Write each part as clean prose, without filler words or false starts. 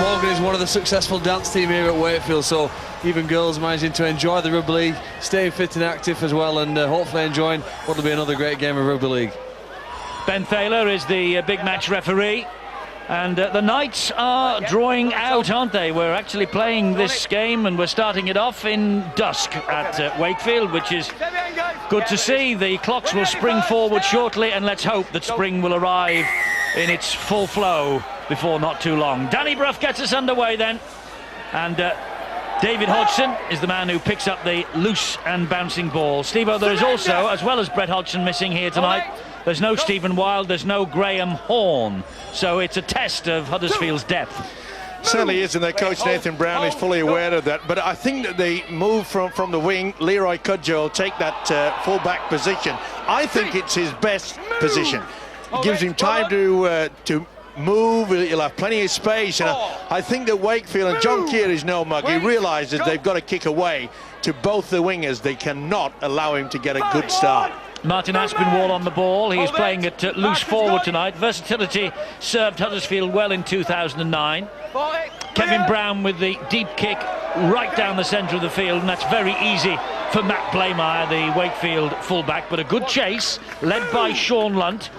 Morgan is one of the successful dance team here at Wakefield, so even girls managing to enjoy the rugby league, staying fit and active as well, and hopefully enjoying what will be another great game of rugby league. Ben Thaler is the big match referee, and the Knights are drawing out, aren't they? We're actually playing this game and we're starting it off in dusk at Wakefield, which is good to see. The clocks will spring forward shortly, and let's hope that spring will arrive in its full flow before not too long. Danny Brough gets us underway then, and David Hodgson is the man who picks up the loose and bouncing ball. Steve-O, there is also, as well as Brett Hodgson missing here tonight, there's no Stephen Wild, there's no Graham Horn, so it's a test of Huddersfield's depth. Certainly is, and their coach Nathan Brown is fully aware of that. But I think that the move from the wing, Leroy Cudjoe will take that full-back position. I think it's his best position. It gives him time to move, he'll have plenty of space, and I think that Wakefield, and John Keir is no mug, he realises they've got to kick away to both the wingers. They cannot allow him to get a good start. Martin Aspinwall on the ball. He's playing at loose forward tonight. Versatility served Huddersfield well in 2009. Kevin Brown with the deep kick right down the centre of the field, and that's very easy for Matt Blaymire, the Wakefield fullback. But a good chase led by Sean Lunt.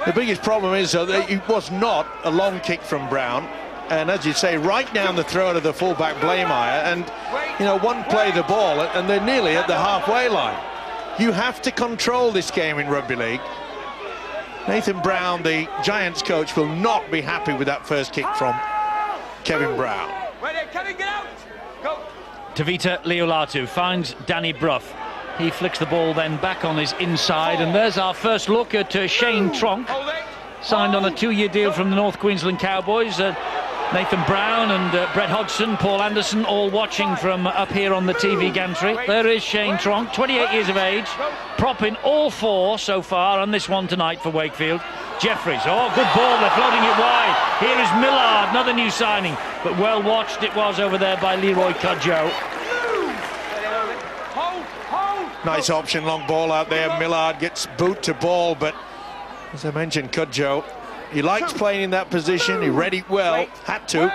The biggest problem is though that it was not a long kick from Brown, and as you say, right down the throat of the fullback Blaymire, and you know, one play the ball and they're nearly at the halfway line. You have to control this game in rugby league. Nathan Brown, the Giants coach, will not be happy with that first kick from Kevin Brown. Tavita Leolatu finds Danny Brough. He flicks the ball then back on his inside, and there's our first look at Shane Tronk, signed on a 2-year deal from the North Queensland Cowboys. Nathan Brown and Brett Hodgson, Paul Anderson, all watching from up here on the TV gantry. There is Shane Tronk, 28 years of age, propping all 4 so far on this one tonight for Wakefield. Jeffries, oh, good ball, they're floating it wide. Here is Millard, another new signing, but well watched it was over there by Leroy Cudjoe. Nice option, long ball out there. Millard gets boot to ball, but as I mentioned, Cudjoe, he likes playing in that position. He read it well, had to.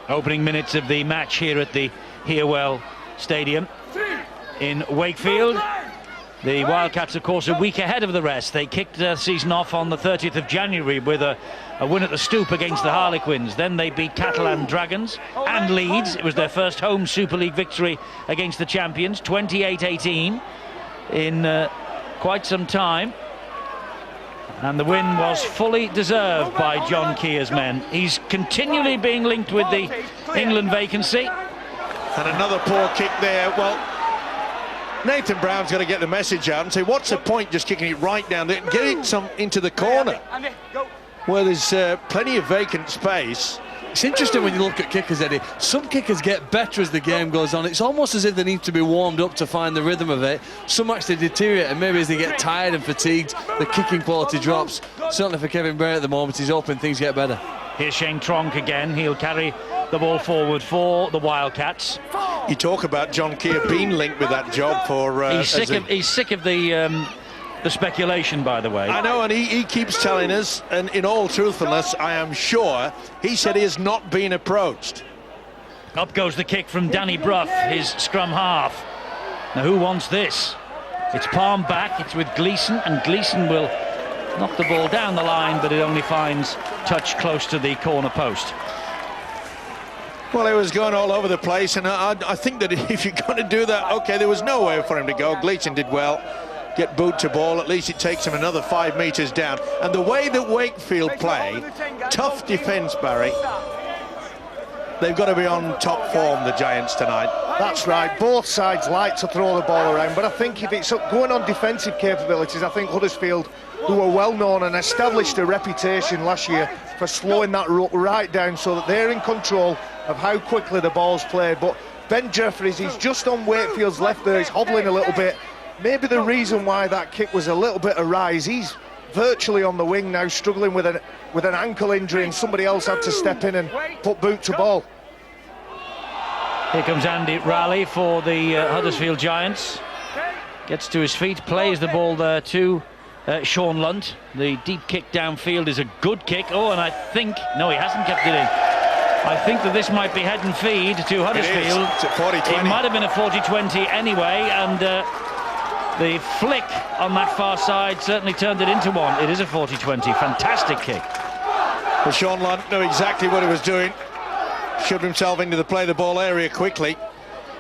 Opening minutes of the match here at the Hearwell Stadium in Wakefield. The Wildcats, of course, a week ahead of the rest. They kicked their season off on the 30th of January with a win at the Stoop against the Harlequins. Then they beat Catalan Dragons and Leeds. It was their first home Super League victory against the champions, 28-18 in quite some time. And the win was fully deserved by John Keir's men. He's continually being linked with the England vacancy. And another poor kick there. Well, Nathan Brown's got to get the message out and say, what's the point just kicking it right down there? Get it into the corner where there's plenty of vacant space. It's interesting when you look at kickers, Eddie. Some kickers get better as the game goes on. It's almost as if they need to be warmed up to find the rhythm of it. Some actually deteriorate, and maybe as they get tired and fatigued, the kicking quality drops. Certainly for Kevin Brown at the moment, he's hoping things get better. Here's Shane Tronk again. He'll carry the ball forward for the Wildcats. You talk about John Keir being linked with that job for... he's sick of the speculation, by the way. I know, and he keeps telling us, and in all truthfulness, I am sure, he said he has not been approached. Up goes the kick from Danny Brough, his scrum half. Now, who wants this? It's palm back, it's with Gleeson, and Gleeson will knock the ball down the line, but it only finds touch close to the corner post. Well, it was going all over the place, and I think that if you're going to do that, okay, there was no way for him to go. Gleeson did well. Get boot to ball, at least it takes him another 5 metres down. And the way that Wakefield play, tough defence, Barry, they've got to be on top form, the Giants, tonight. That's right, both sides like to throw the ball around, but I think if it's going on defensive capabilities, I think Huddersfield, who were well known and established a reputation last year for slowing that ruck right down so that they're in control of how quickly the ball's played. But Ben Jeffries, he's just on Wakefield's left there, he's hobbling a little bit. Maybe the reason why that kick was a little bit awry is he's virtually on the wing now, struggling with an ankle injury, and somebody else had to step in and put boot to ball. Here comes Andy Raleigh for the Huddersfield Giants. Gets to his feet, plays the ball there to Sean Lunt. The deep kick downfield is a good kick. Oh, and I think... No, he hasn't kept it in. I think that this might be head and feed to Huddersfield. It's a 40-20. It might have been a 40-20 anyway, and the flick on that far side certainly turned it into one. It is a 40-20. Fantastic kick. Well, Sean Lunt knew exactly what he was doing. Shoved himself into the play the ball area quickly.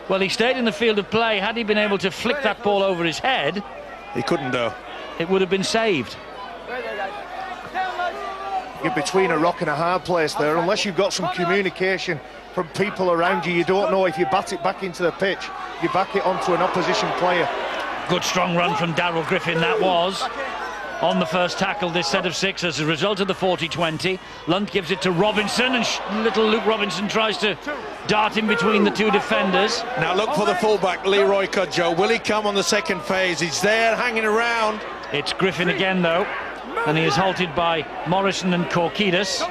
Well, he stayed in the field of play. Had he been able to flick that ball over his head, he couldn't though. It would have been saved. You're between a rock and a hard place there. Unless you've got some communication from people around you, you don't know if you bat it back into the pitch, you back it onto an opposition player. Good strong run from Darryl Griffin, that was. On the first tackle, this set of 6 as a result of the 40-20. Lunt gives it to Robinson, and little Luke Robinson tries to dart in between the two defenders. Now look for the fullback, Leroy Cudjoe. Will he come on the second phase? He's there, hanging around. It's Griffin again, though, and he is halted by Morrison and Korkidas.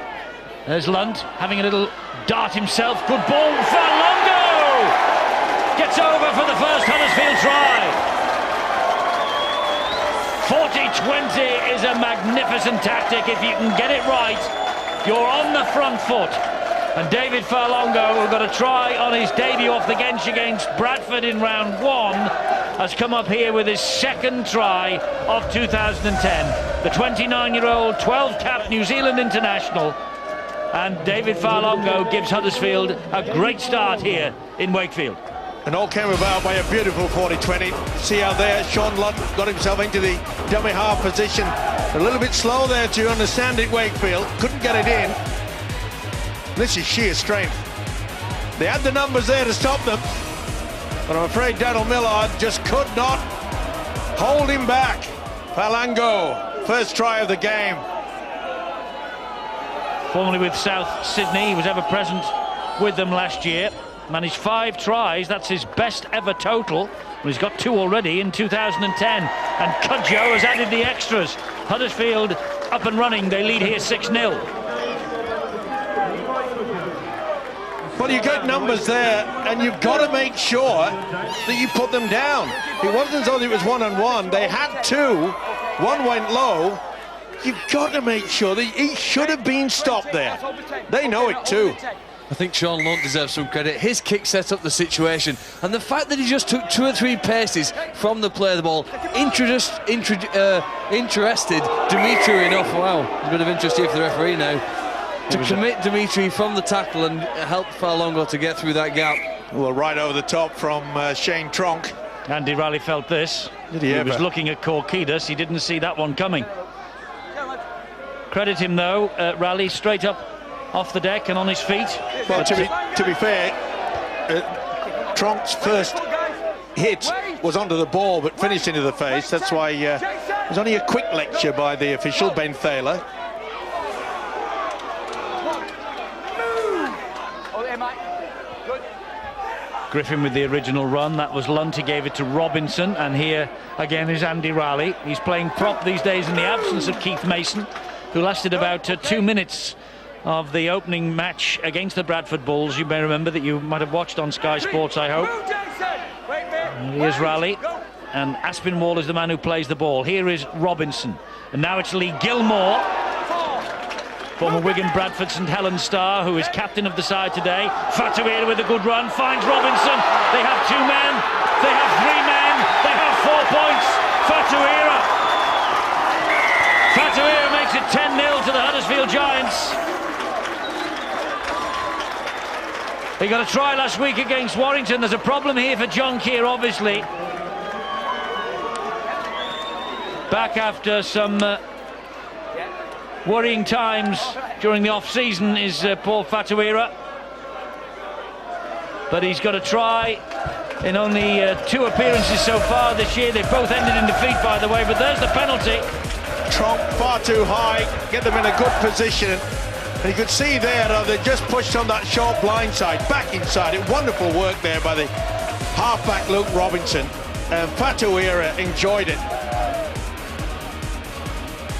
There's Lunt having a little dart himself. Good ball, Farlongo! Gets over for the first Huddersfield try. 40-20 is a magnificent tactic. If you can get it right, you're on the front foot. And David Farlongo, who got a try on his debut off the bench against Bradford in round 1, has come up here with his second try of 2010. The 29-year-old, 12-cap New Zealand international. And David Farlongo gives Huddersfield a great start here in Wakefield. And all came about by a beautiful 40-20. See how there Sean Lunt got himself into the dummy half position. A little bit slow there to understand it, Wakefield. Couldn't get it in. This is sheer strength. They had the numbers there to stop them, but I'm afraid Daniel Millard just could not hold him back. Farlongo, first try of the game. Formerly with South Sydney, he was ever present with them last year. Managed 5 tries, that's his best ever total. Well, he's got 2 already in 2010. And Cudjoe has added the extras. Huddersfield up and running, they lead here 6-0. Well, you get numbers there, and you've got to make sure that you put them down. It wasn't as though it was 1-on-1. They had 2. One went low. You've got to make sure that he should have been stopped there. They know it too. I think Sean Lunt deserves some credit. His kick set up the situation, and the fact that he just took 2 or 3 paces from the play of the ball interested Dimitri enough. Wow, there's a bit of interest here for the referee now to commit Dimitri from the tackle and help Farlongo to get through that gap. Well, right over the top from Shane Tronk. Andy Raleigh felt this. Did he ever? Was looking at Korkidas. He didn't see that one coming. Credit him though, Raleigh straight up off the deck and on his feet. Well, to be fair, Tronk's first hit was onto the ball but finished into the face. That's why it was only a quick lecture by the official, Ben Thaler. Griffin with the original run. That was Lunt. He gave it to Robinson, and here again is Andy Raleigh. He's playing prop these days in the absence of Keith Mason, who lasted about 2 minutes of the opening match against the Bradford Bulls. You may remember that you might have watched on Sky Sports, I hope. Here's Raleigh, and Aspinwall is the man who plays the ball. Here is Robinson, and now it's Lee Gilmore, former Wigan, Bradford, St Helens star, who is captain of the side today. Fatuira with a good run, finds Robinson. They have 2 men, they have 3 men, they have 4 points. Fatuira makes it 10-0 to the Huddersfield Giants. He got a try last week against Warrington. There's a problem here for John Keir, obviously. Back after some worrying times during the off-season is Paul Fatuira. But he's got a try in only 2 appearances so far this year. They both ended in defeat, by the way, but there's the penalty. Tronk far too high, get them in a good position. And you could see there, they just pushed on that short blind side, back inside it. Wonderful work there by the halfback Luke Robinson. And Fatuira enjoyed it.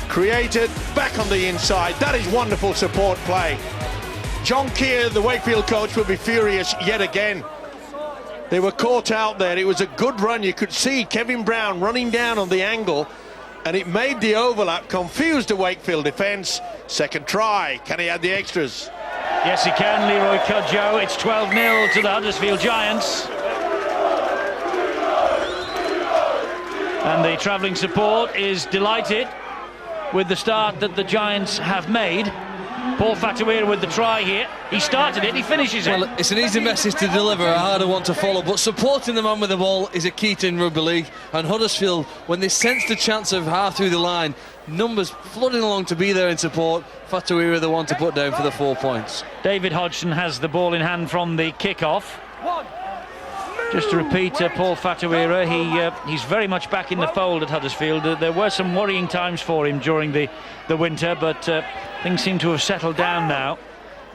Created, back on the inside. That is wonderful support play. John Keir, the Wakefield coach, will be furious yet again. They were caught out there. It was a good run. You could see Kevin Brown running down on the angle. and it made the overlap, confused the Wakefield defence. Second try, can he add the extras? Yes, he can, Leroy Cudjoe. It's 12-0 to the Huddersfield Giants. And the travelling support is delighted with the start that the Giants have made. Paul Fatuira with the try here. He started it, he finishes it. Well, it's an easy message to deliver, a harder one to follow, but supporting the man with the ball is a key to in rugby league. And Huddersfield, when they sensed the chance of half through the line, numbers flooding along to be there in support, Fatuira the one to put down for the 4 points. David Hodgson has the ball in hand from the kick-off. Just to repeat, Paul Fatuira, he's very much back in the fold at Huddersfield. There were some worrying times for him during the winter, but things seem to have settled down now.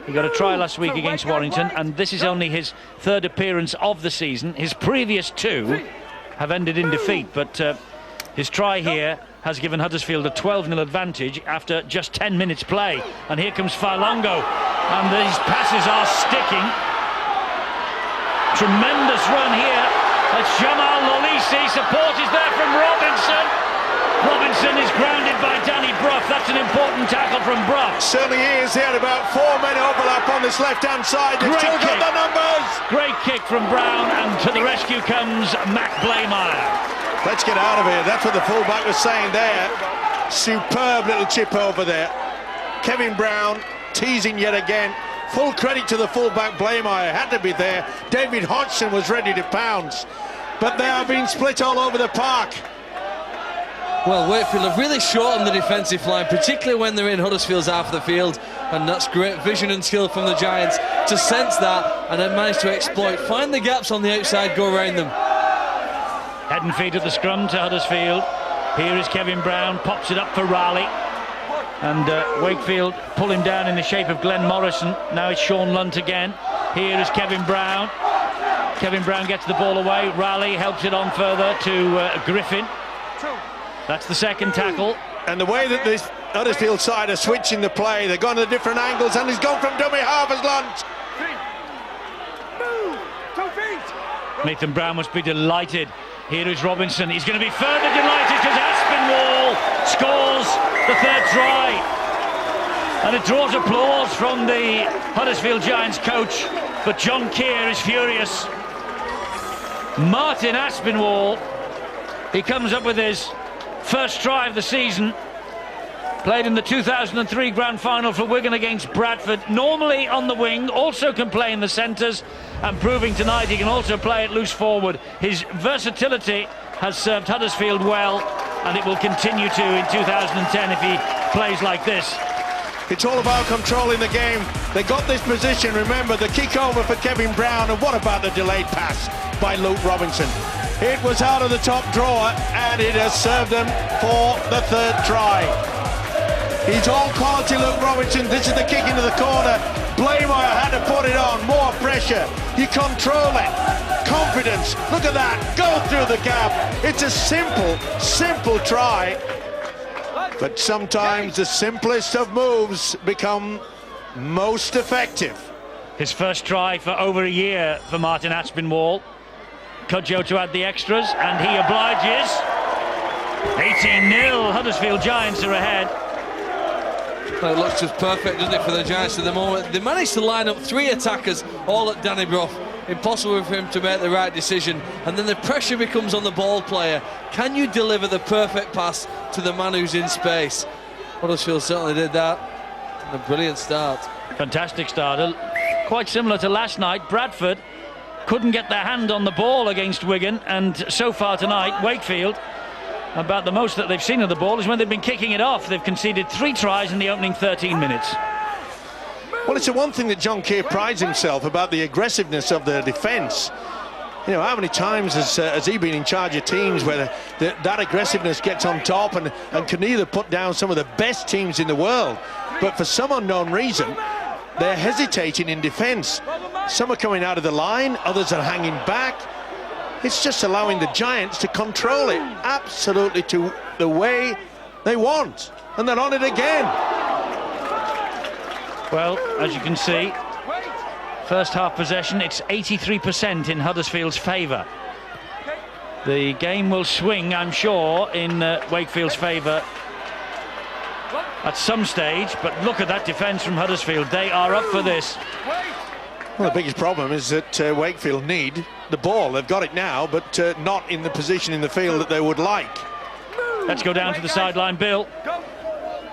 He got a try last week against Warrington, and this is only his third appearance of the season. His previous two have ended in defeat, but his try here has given Huddersfield a 12-0 advantage after just 10 minutes play. And here comes Falongo, and these passes are sticking. Tremendous run here. That's Jamal Lolisi. Support is there from Robinson. Robinson is grounded by Danny Brough. That's an important tackle from Brough. Certainly is. He had about 4 men overlap on this left-hand side. They've still got the numbers. Great kick from Brown, and to the rescue comes Matt Blaymire. Let's get out of here. That's what the fullback was saying there. Superb little chip over there. Kevin Brown teasing yet again. Full credit to the fullback. Blaymire had to be there. David Hodgson was ready to pounce, but they are being split all over the park. Well, Wakefield have really shortened the defensive line, particularly when they're in Huddersfield's half of the field, and that's great vision and skill from the Giants to sense that and then manage to exploit, find the gaps on the outside, go around them. Head and feet at the scrum to Huddersfield. Here is Kevin Brown, pops it up for Raleigh. And Wakefield pull him down in the shape of Glenn Morrison. Now it's Sean Lunt again. Here is Kevin Brown. Kevin Brown gets the ball away. Raleigh helps it on further to Griffin. That's the second tackle. And the way that this Huddersfield side are switching the play, they're going to different angles, and he's gone from dummy half as Lunt. Nathan Brown must be delighted. Here is Robinson. He's going to be further delighted because Aspinwall scores the third try. And it draws applause from the Huddersfield Giants coach, but John Keir is furious. Martin Aspinwall, he comes up with his first try of the season. Played in the 2003 Grand Final for Wigan against Bradford. Normally on the wing, also can play in the centres, and proving tonight he can also play at loose forward. His versatility has served Huddersfield well, and it will continue to in 2010 if he plays like this. It's all about controlling the game. They got this position, remember, the kick over for Kevin Brown, and what about the delayed pass by Luke Robinson? It was out of the top drawer, and it has served them for the third try. He's all quality, Luke Robinson. This is the kick into the corner. Blaymire had to put it on. More pressure. You control it. Confidence. Look at that. Go through the gap. It's a simple try. But sometimes the simplest of moves become most effective. His first try for over a year for Martin Aspinwall. Cudjoe to add the extras, and he obliges. 18-0. Huddersfield Giants are ahead. Well, it looks just perfect, doesn't it, for the Giants at the moment. They managed to line up 3 attackers, all at Danny Brough. Impossible for him to make the right decision. And then the pressure becomes on the ball player. Can you deliver the perfect pass to the man who's in space? Huddersfield certainly did that. And a brilliant start. Fantastic start. Quite similar to last night. Bradford couldn't get their hand on the ball against Wigan. And so far tonight, Wakefield, about the most that they've seen of the ball is when they've been kicking it off. They've conceded 3 tries in the opening 13 minutes. Well, it's the one thing that John Keir prides himself about, the aggressiveness of the defence. You know, how many times has he been in charge of teams where that aggressiveness gets on top and can either put down some of the best teams in the world, but for some unknown reason, they're hesitating in defence. Some are coming out of the line, others are hanging back. It's just allowing the Giants to control it absolutely to the way they want. And they're on it again. Well, as you can see, first half possession, it's 83% in Huddersfield's favour. The game will swing, I'm sure, in Wakefield's favour at some stage, but look at that defence from Huddersfield. They are up for this. Well, the biggest problem is that Wakefield need the ball. They've got it now, but not in the position in the field that they would like. Let's go down to the sideline, Bill.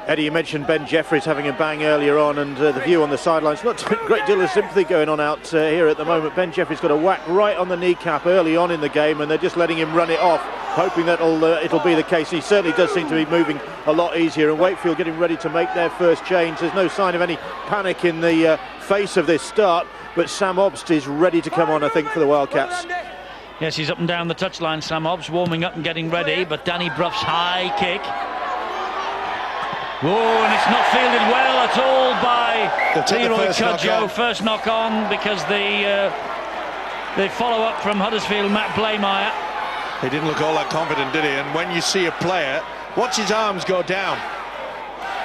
Eddie, you mentioned Ben Jeffries having a bang earlier on, and the view on the sidelines. Not a great deal of sympathy going on out here at the moment. Ben Jeffries got a whack right on the kneecap early on in the game, and they're just letting him run it off, hoping that it'll be the case. He certainly does seem to be moving a lot easier, and Wakefield getting ready to make their first change. There's no sign of any panic in the face of this start, but Sam Obst is ready to come on, I think, for the Wildcats. Yes, he's up and down the touchline, Sam Obst, warming up and getting ready, but Danny Bruff's high kick. Oh, and it's not fielded well at all by Leroy Cudjoe. First knock on, because the follow-up from Huddersfield, Matt Blaymeyer. He didn't look all that confident, did he? And when you see a player, watch his arms go down.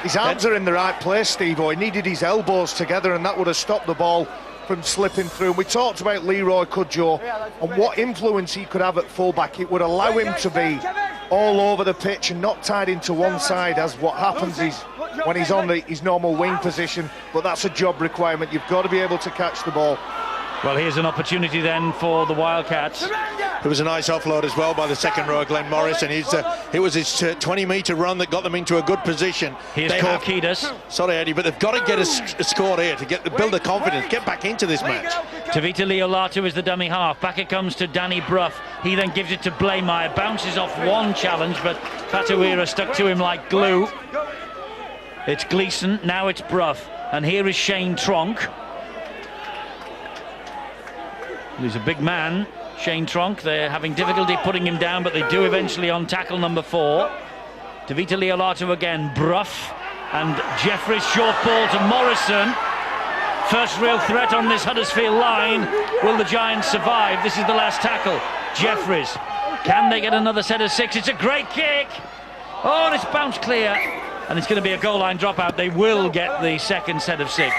His arms are in the right place, Steve-O. He needed his elbows together, and that would have stopped the ball from slipping through. We talked about Leroy Cudjoe and what influence he could have at fullback. It would allow him to be all over the pitch and not tied into one side, as what happens is when he's on his normal wing position. But that's a job requirement. You've got to be able to catch the ball. Well, here's an opportunity then for the Wildcats. It was a nice offload as well by the second row, Glenn Morris, and it was his 20-metre run that got them into a good position. Here's Korkidas. Sorry, Eddie, but they've got to get a score here to build the confidence, get back into this match. Tavita Leolatu is the dummy half. Back it comes to Danny Bruff. He then gives it to Blaymeyer. Bounces off one challenge, but Fatawira stuck to him like glue. It's Gleeson, now it's Bruff. And here is Shane Tronk. He's a big man, Shane Tronk. They're having difficulty putting him down, but they do eventually on tackle number 4. Tavita Leolatu again, Bruff, and Jeffries, short ball to Morrison. First real threat on this Huddersfield line. Will the Giants survive? This is the last tackle. Jeffries, can they get another set of 6? It's a great kick. Oh, and it's bounced clear, and it's going to be a goal line dropout. They will get the second set of 6.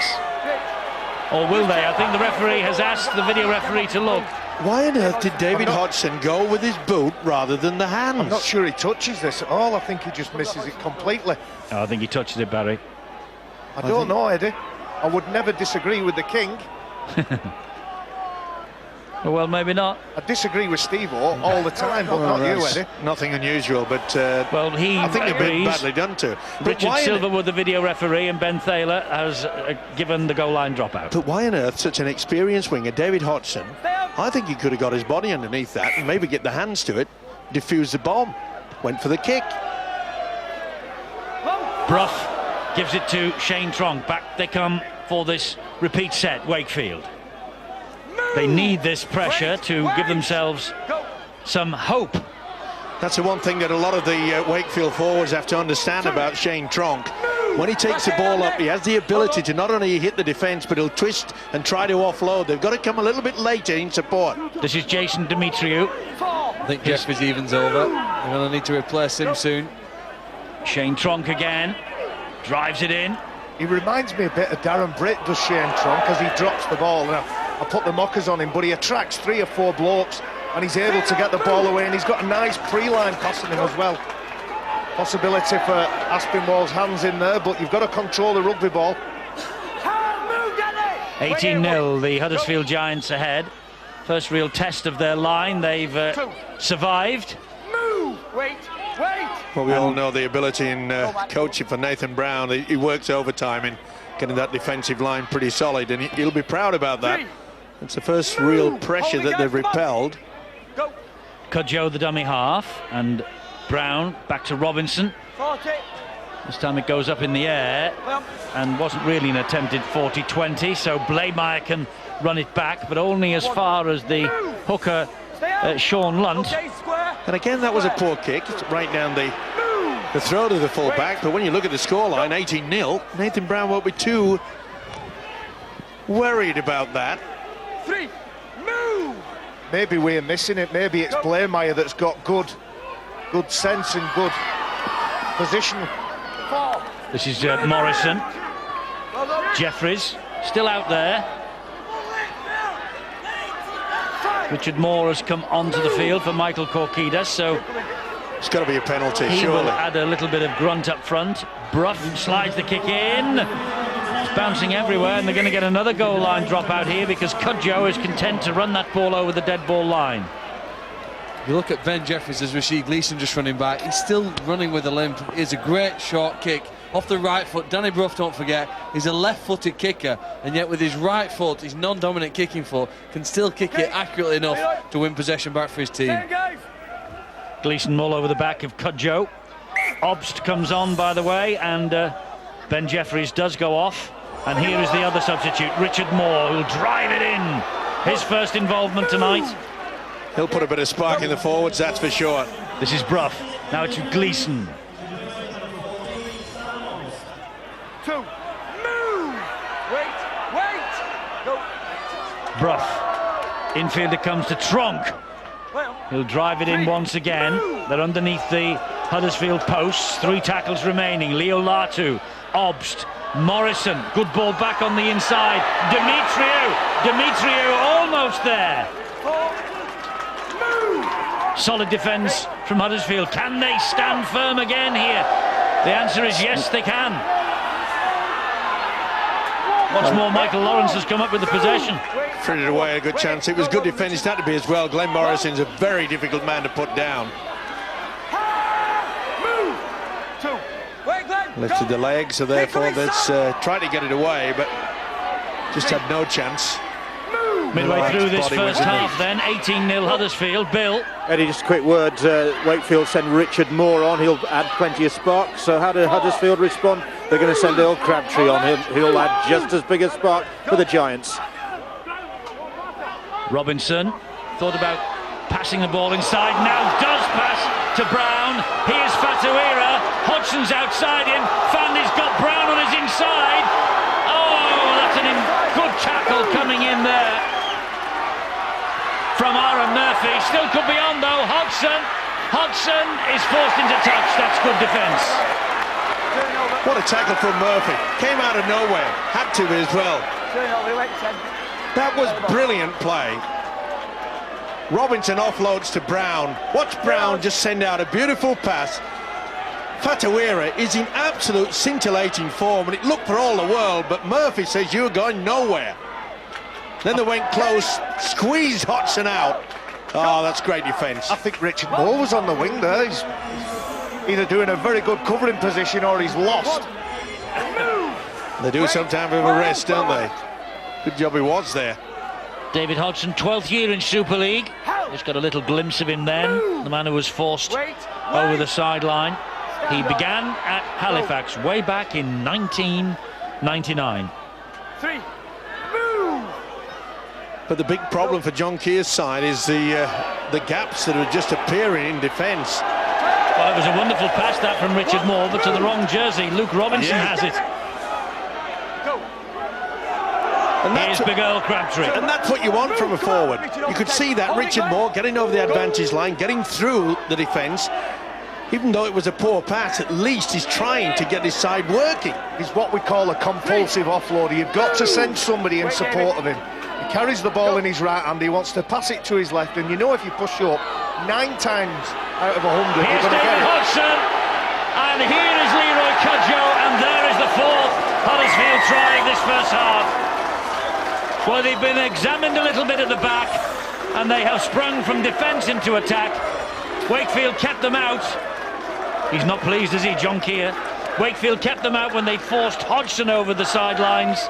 Or will they? I think the referee has asked the video referee to look. Why on earth did David Hodgson go with his boot rather than the hands? I'm not sure he touches this at all. I think he just misses it completely. Oh, I think he touches it, Barry. I don't know, Eddie. I would never disagree with the King. Well, maybe not. I disagree with Steve-O all the time, but not you, Eddie. Nothing unusual, but well, I think they've been badly done to. Richard Silver with the video referee, and Ben Thaler has given the goal line dropout. But why on earth such an experienced winger, David Hodgson? I think he could have got his body underneath that and maybe get the hands to it, defuse the bomb. Went for the kick. Bruff gives it to Shane Tronk. Back they come for this repeat set, Wakefield. They need this pressure to give themselves some hope. That's the one thing that a lot of the Wakefield forwards have to understand about Shane Tronk. When he takes the ball up, he has the ability to not only hit the defence, but he'll twist and try to offload. They've got to come a little bit later in support. This is Jason Demetriou. I think Jeffries evens over. They're going to need to replace him soon. Shane Tronk again. Drives it in. He reminds me a bit of Darren Britt, does Shane Tronk, as he drops the ball. Now, I put the mockers on him, but he attracts 3 or 4 blokes, and he's able to get the ball away, and he's got a nice pre-line passing him as well. Possibility for Aspinwall's hands in there, but you've got to control the rugby ball. 18-0, the Huddersfield Giants ahead. First real test of their line. They've survived. Well, we all know the ability in coaching for Nathan Brown. He works overtime in getting that defensive line pretty solid, and he'll be proud about that. It's the first real pressure that they've repelled. Cudjoe the dummy half, and Brown back to Robinson. This time it goes up in the air, and wasn't really an attempted 40-20, so Blaymeyer can run it back, but only as far as the hooker, Sean Lunt. And again, that was a poor kick. It's right down the throat of the full-back, but when you look at the scoreline, 18-0, Nathan Brown won't be too worried about that. Maybe we're missing it. Maybe it's Blaymeyer that's got good sense and good position. This is Morrison. Jeffries still out there. Richard Moore has come onto the field for Michael Korkidas, so It's got to be a penalty, he will surely. add a little bit of grunt up front. Brough slides the kick in. It's bouncing everywhere, and they're going to get another goal line drop out here because Cudjoe is content to run that ball over the dead ball line. You look at Ben Jeffries as Rashid Gleeson just running back. He's still running with a limp. It's a great short kick off the right foot. Danny Brough, don't forget, he's a left-footed kicker, and yet with his right foot, his non-dominant kicking foot, can still kick it accurately enough to win possession back for his team. Gleeson all over the back of Cudjoe. Obst comes on, by the way, and Ben Jeffries does go off. And here is the other substitute, Richard Moore, who'll drive it in. His first involvement tonight. He'll put a bit of spark in the forwards, that's for sure. This is Brough. Now it's Gleeson. Brough. Infielder comes to Tronk. He'll drive it in once again. They're underneath the Huddersfield posts. 3 tackles remaining. Leo Latu, Obst, Morrison. Good ball back on the inside. Demetriou almost there. Solid defence from Huddersfield. Can they stand firm again here? The answer is yes, they can. Once more, Michael Lawrence has come up with the possession. Frittered away a good chance. It was good defence, that to be as well. Glenn Morrison's a very difficult man to put down. Lifted the leg, so therefore let's try to get it away, but just had no chance. Midway through this first half then, 18-0 Huddersfield. Bill. Eddie, just a quick word. Wakefield send Richard Moore on. He'll add plenty of spark. So how did Huddersfield respond? They're going to send Earl Crabtree on. He'll add just as big a spark for the Giants. Robinson thought about passing the ball inside. Now does pass to Brown. Here's Fatuira. Hodgson's outside him. Fanny's got Brown on his inside. Oh, that's a good tackle coming in there from Aaron Murphy. Still could be on though. Hodgson is forced into touch. That's good defence. What a tackle from Murphy. Came out of nowhere. Had to be as well. That was brilliant play. Robinson offloads to Brown. Watch Brown just send out a beautiful pass. Fatuira is in absolute scintillating form, and it looked for all the world, but Murphy says you're going nowhere. Then they went close, squeezed Hodgson out. Oh, that's great defence. I think Richard Moore was on the wing there. He's either doing a very good covering position or he's lost. They do sometimes have a rest, don't they? Good job he was there. David Hodgson, 12th year in Super League. Just got a little glimpse of him then, the man who was forced over the sideline. He began at Halifax way back in 1999. But the big problem for John Keir's side is the gaps that are just appearing in defence. Well, it was a wonderful pass that from Richard Moore, but to the wrong jersey. Luke Robinson has it. And here's Big Earl Crabtree. And that's what you want from a forward. You could see that Richard Moore getting over the advantage line, getting through the defence. Even though it was a poor pass, at least he's trying to get his side working. He's what we call a compulsive offloader. You've got to send somebody in support of him. He carries the ball in his right hand, he wants to pass it to his left, and you know if you push up 9 times out of 100, here's you're going to get it. Hodgson, and here is Leroy Cudjoe, and there is the 4th Huddersfield try of this first half. Well, they've been examined a little bit at the back, and they have sprung from defence into attack. Wakefield kept them out. He's not pleased, is he, John Keir? Wakefield kept them out when they forced Hodgson over the sidelines,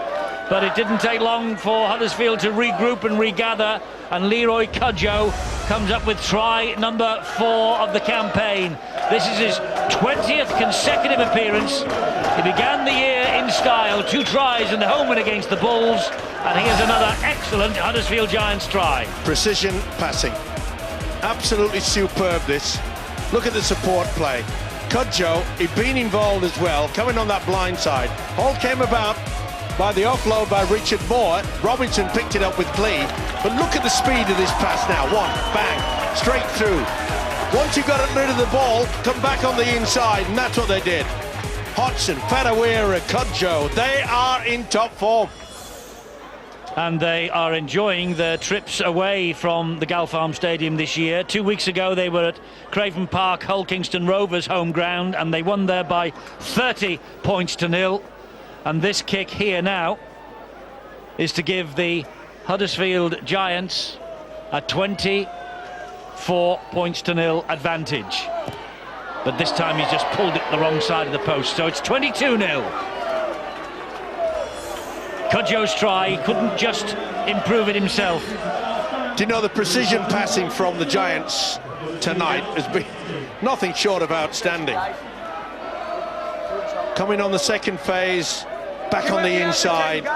but it didn't take long for Huddersfield to regroup and regather, and Leroy Cudjoe comes up with try number 4 of the campaign. This is his 20th consecutive appearance. He began the year in style, 2 tries in the home win against the Bulls, and here's another excellent Huddersfield Giants try. Precision passing. Absolutely superb this. Look at the support play. Cudjoe, he'd been involved as well, coming on that blind side. All came about by the offload by Richard Moore. Robinson picked it up with Clee. But look at the speed of this pass now. 1, bang, straight through. Once you got rid of the ball, come back on the inside, and that's what they did. Hodgson, Fatuira, Cudjoe, they are in top form. And they are enjoying their trips away from the Gal Farm Stadium this year. 2 weeks ago they were at Craven Park, Hull Kingston Rovers home ground, and they won there by 30 points to nil. And this kick here now is to give the Huddersfield Giants a 24 points to nil advantage. But this time he's just pulled it the wrong side of the post, so it's 22-0. Cudjoe's try, he couldn't just improve it himself. Do you know, the precision passing from the Giants tonight has been nothing short of outstanding. Coming on the second phase, back on the inside.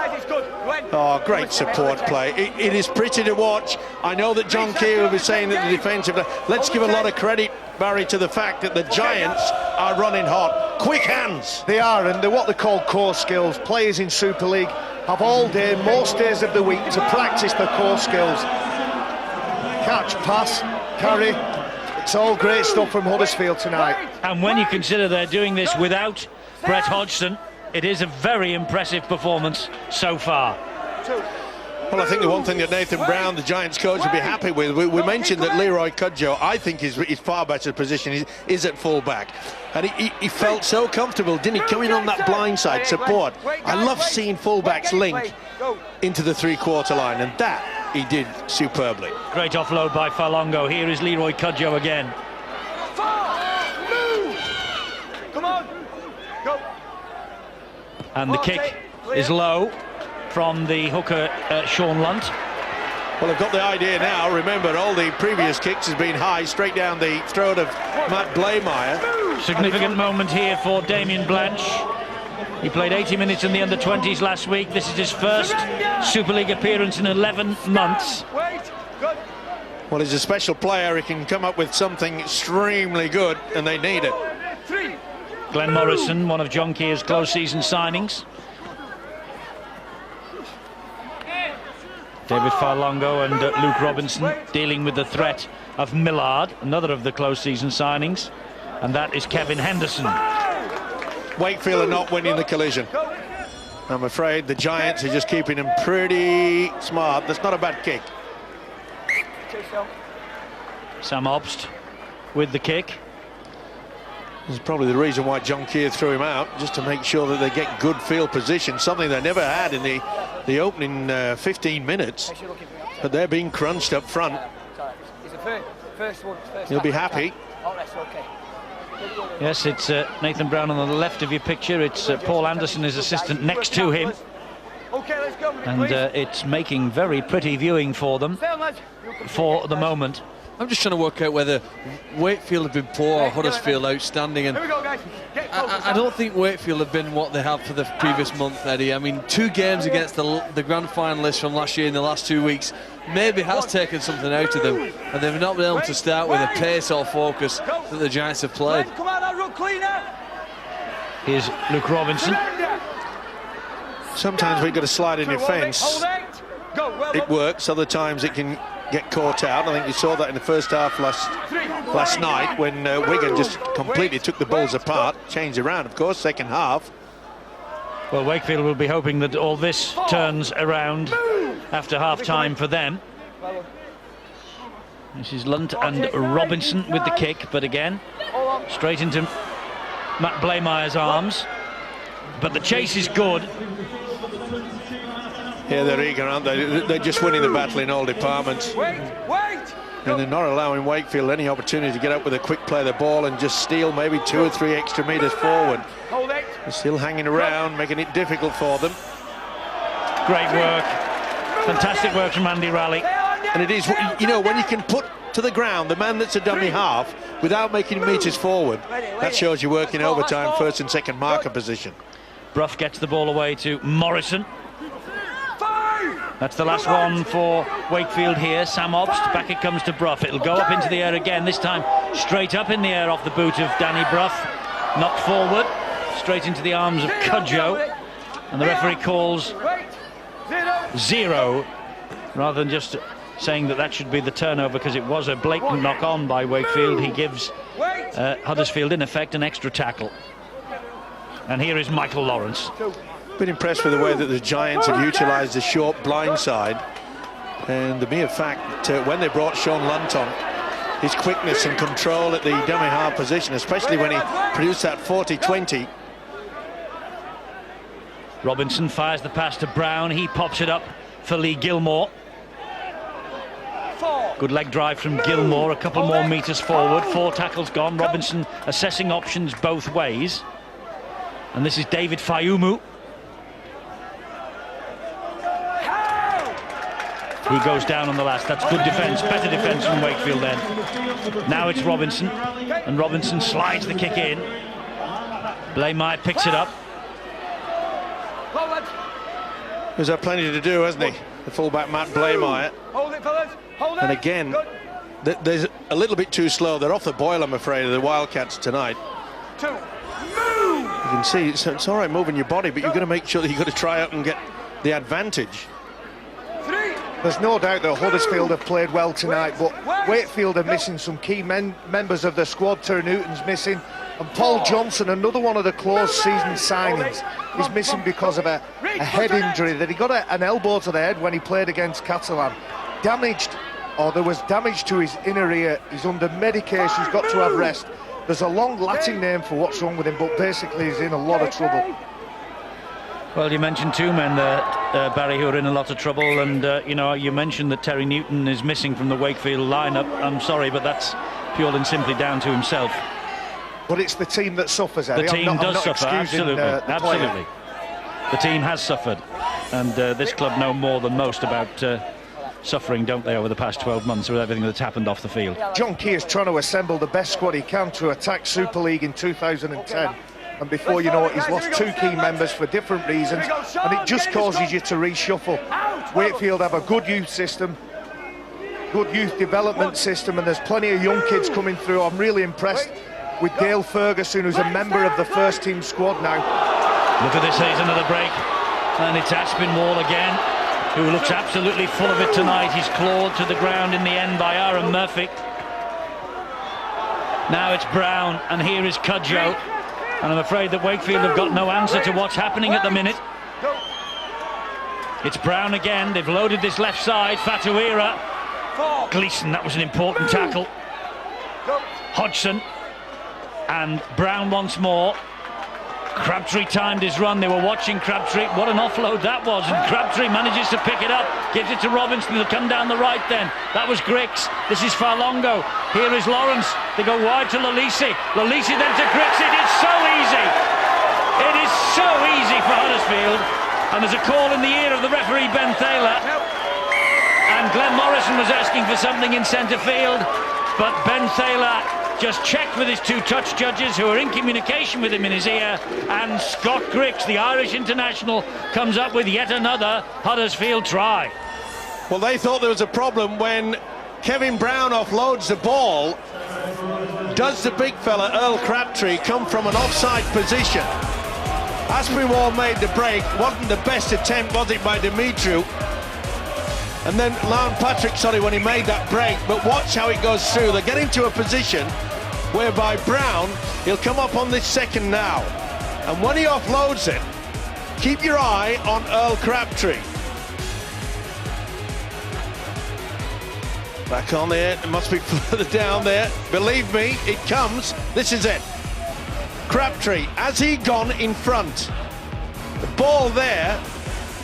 Oh, great support play. It is pretty to watch. I know that John Keir will be saying that the defensive... Let's give a lot of credit, Barry, to the fact that the Giants are running hot. Quick hands. They are, and they're what they call core skills. Players in Super League have all day, most days of the week, to practice their core skills. Catch, pass, carry. It's all great stuff from Huddersfield tonight. And when you consider they're doing this without Brett Hodgson, it is a very impressive performance so far. Well, I think the one thing that Nathan Brown, the Giants coach, would be happy with, we mentioned that Leroy Cudjoe, I think his far better position is at full-back. And he felt so comfortable, didn't he, coming on that blindside support. I love seeing full-backs link into the three-quarter line, and that he did superbly. Great offload by Falongo. Here is Leroy Cudjoe again. Come on, go. And the kick is low from the hooker, Sean Lunt. Well, they've got the idea now. Remember, all the previous kicks has been high, straight down the throat of Matt Blaymire. Significant moment here for Damien Blanche. He played 80 minutes in the under-20s last week. This is his first Super League appearance in 11 months. Well, he's a special player. He can come up with something extremely good, and they need it. Glenn Morrison, one of John Keir's close season signings. David Farlongo and Luke Robinson dealing with the threat of Millard, another of the close season signings, and that is Kevin Henderson. Wakefield are not winning the collision. I'm afraid the Giants are just keeping him pretty smart. That's not a bad kick. Sam Obst with the kick. This is probably the reason why John Keir threw him out, just to make sure that they get good field position, something they never had in the opening 15 minutes. But they're being crunched up front. He'll be happy. Yes, it's Nathan Brown on the left of your picture. It's Paul Anderson, his assistant, next to him. And it's making very pretty viewing for them for the moment. I'm just trying to work out whether Wakefield have been poor or Huddersfield outstanding, and I don't think Wakefield have been what they have for the previous month, Eddie. I mean, 2 games against the grand finalists from last year in the last 2 weeks maybe has taken something out of them, and they've not been able to start with a pace or focus that the Giants have played. Here's Luke Robinson. Sometimes we've got to slide in your fence. It works, other times it can get caught out. I think you saw that in the first half last night when Wigan just completely took the Bulls apart. Changed around, of course, second half. Well, Wakefield will be hoping that all this turns around after half-time for them. This is Lunt and Robinson with the kick, but again, straight into Matt Blaymire's arms. But the chase is good. Yeah, they're eager, aren't they? They're just winning the battle in all departments. And they're not allowing Wakefield any opportunity to get up with a quick play of the ball and just steal maybe 2 or 3 extra metres forward. They're still hanging around, making it difficult for them. Great work. Fantastic work from Andy Raleigh. And it is, you know, when you can put to the ground the man that's a dummy half without making metres forward, that shows you working overtime, first and second marker position. Brough gets the ball away to Morrison. That's the last one for Wakefield here. Sam Obst, back it comes to Brough. It'll go up into the air again, this time straight up in the air off the boot of Danny Brough. Knocked forward, straight into the arms of Cudjoe. And the referee calls 0, rather than just saying that should be the turnover, because it was a blatant knock-on by Wakefield. He gives Huddersfield, in effect, an extra tackle. And here is Michael Lawrence. Been impressed with the way that the Giants have utilised the short blind side, and the mere fact that when they brought Sean Lunt on, his quickness and control at the dummy-half position, especially when he produced that 40-20. Robinson fires the pass to Brown. He pops it up for Lee Gilmore. Good leg drive from Gilmore, a couple more metres forward. 4 tackles gone. Robinson assessing options both ways. And this is David Fayumu. He goes down on the last. That's good defence, better defence from Wakefield then. Now it's Robinson, and Robinson slides the kick in. Blaymire picks it up. He's had plenty to do, hasn't he? The fullback Matt Blaymire. Hold it, fellas. Hold it. And again, there's a little bit too slow. They're off the boil, I'm afraid, of the Wildcats tonight. 2. Move! You can see it's all right moving your body, but you've got to make sure that you've got to try out and get the advantage. 3. There's no doubt that Huddersfield have played well tonight, but Wakefield are missing some key members of the squad. Terry Newton's missing, and Paul Johnson, another one of the closed season signings, is missing because of a head injury that he got an elbow to the head when he played against Catalan. Damaged, or there was damage to his inner ear. He's under medication, he's got to have rest. There's a long Latin name for what's wrong with him, but basically he's in a lot of trouble. Well, you mentioned 2 men there, Barry, who are in a lot of trouble, and you know, you mentioned that Terry Newton is missing from the Wakefield lineup. I'm sorry, but that's purely and simply down to himself. But it's the team that suffers, Eddie. The team does suffer, excusing, absolutely, the absolutely. The team has suffered, and this club know more than most about suffering, don't they, over the past 12 months with everything that's happened off the field. John Key is trying to assemble the best squad he can to attack Super League in 2010. And before you know it, he's lost 2 key members for different reasons, and it just causes you to reshuffle. Wakefield have a good youth system, good youth development system, and there's plenty of young kids coming through. I'm really impressed with Dale Ferguson, who's a member of the first team squad now. Look at this, here's another break, and it's Aspinwall again, who looks absolutely full of it tonight. He's clawed to the ground in the end by Aaron Murphy. Now it's Brown, and here is Cudjoe. And I'm afraid that Wakefield have got no answer to what's happening at the minute. It's Brown again. They've loaded this left side. Fatuira. Gleeson, that was an important tackle. Hodgson. And Brown once more. Crabtree timed his run. They were watching Crabtree. What an offload that was. And Crabtree manages to pick it up. Gives it to Robinson. He'll come down the right then. That was Griggs. This is Farlongo. Here is Lawrence. They go wide to Lalisi. Lalisi then to Griggs. It is so easy. It is so easy for Huddersfield. And there's a call in the ear of the referee, Ben Thaler. And Glenn Morrison was asking for something in centre field. But Ben Thaler just checked with his 2 touch judges, who are in communication with him in his ear, and Scott Griggs, the Irish international, comes up with yet another Huddersfield try. Well, they thought there was a problem when Kevin Brown offloads the ball. Does the big fella, Earl Crabtree, come from an offside position? Aspinwall made the break. Wasn't the best attempt, was it, by Dimitru? And then Lauren Patrick, when he made that break, but watch how it goes through. They get into a position whereby Brown, he'll come up on this second now. And when he offloads it, keep your eye on Earl Crabtree. Back on there, it must be further down there. Believe me, it comes. This is it. Crabtree, has he gone in front? The ball there,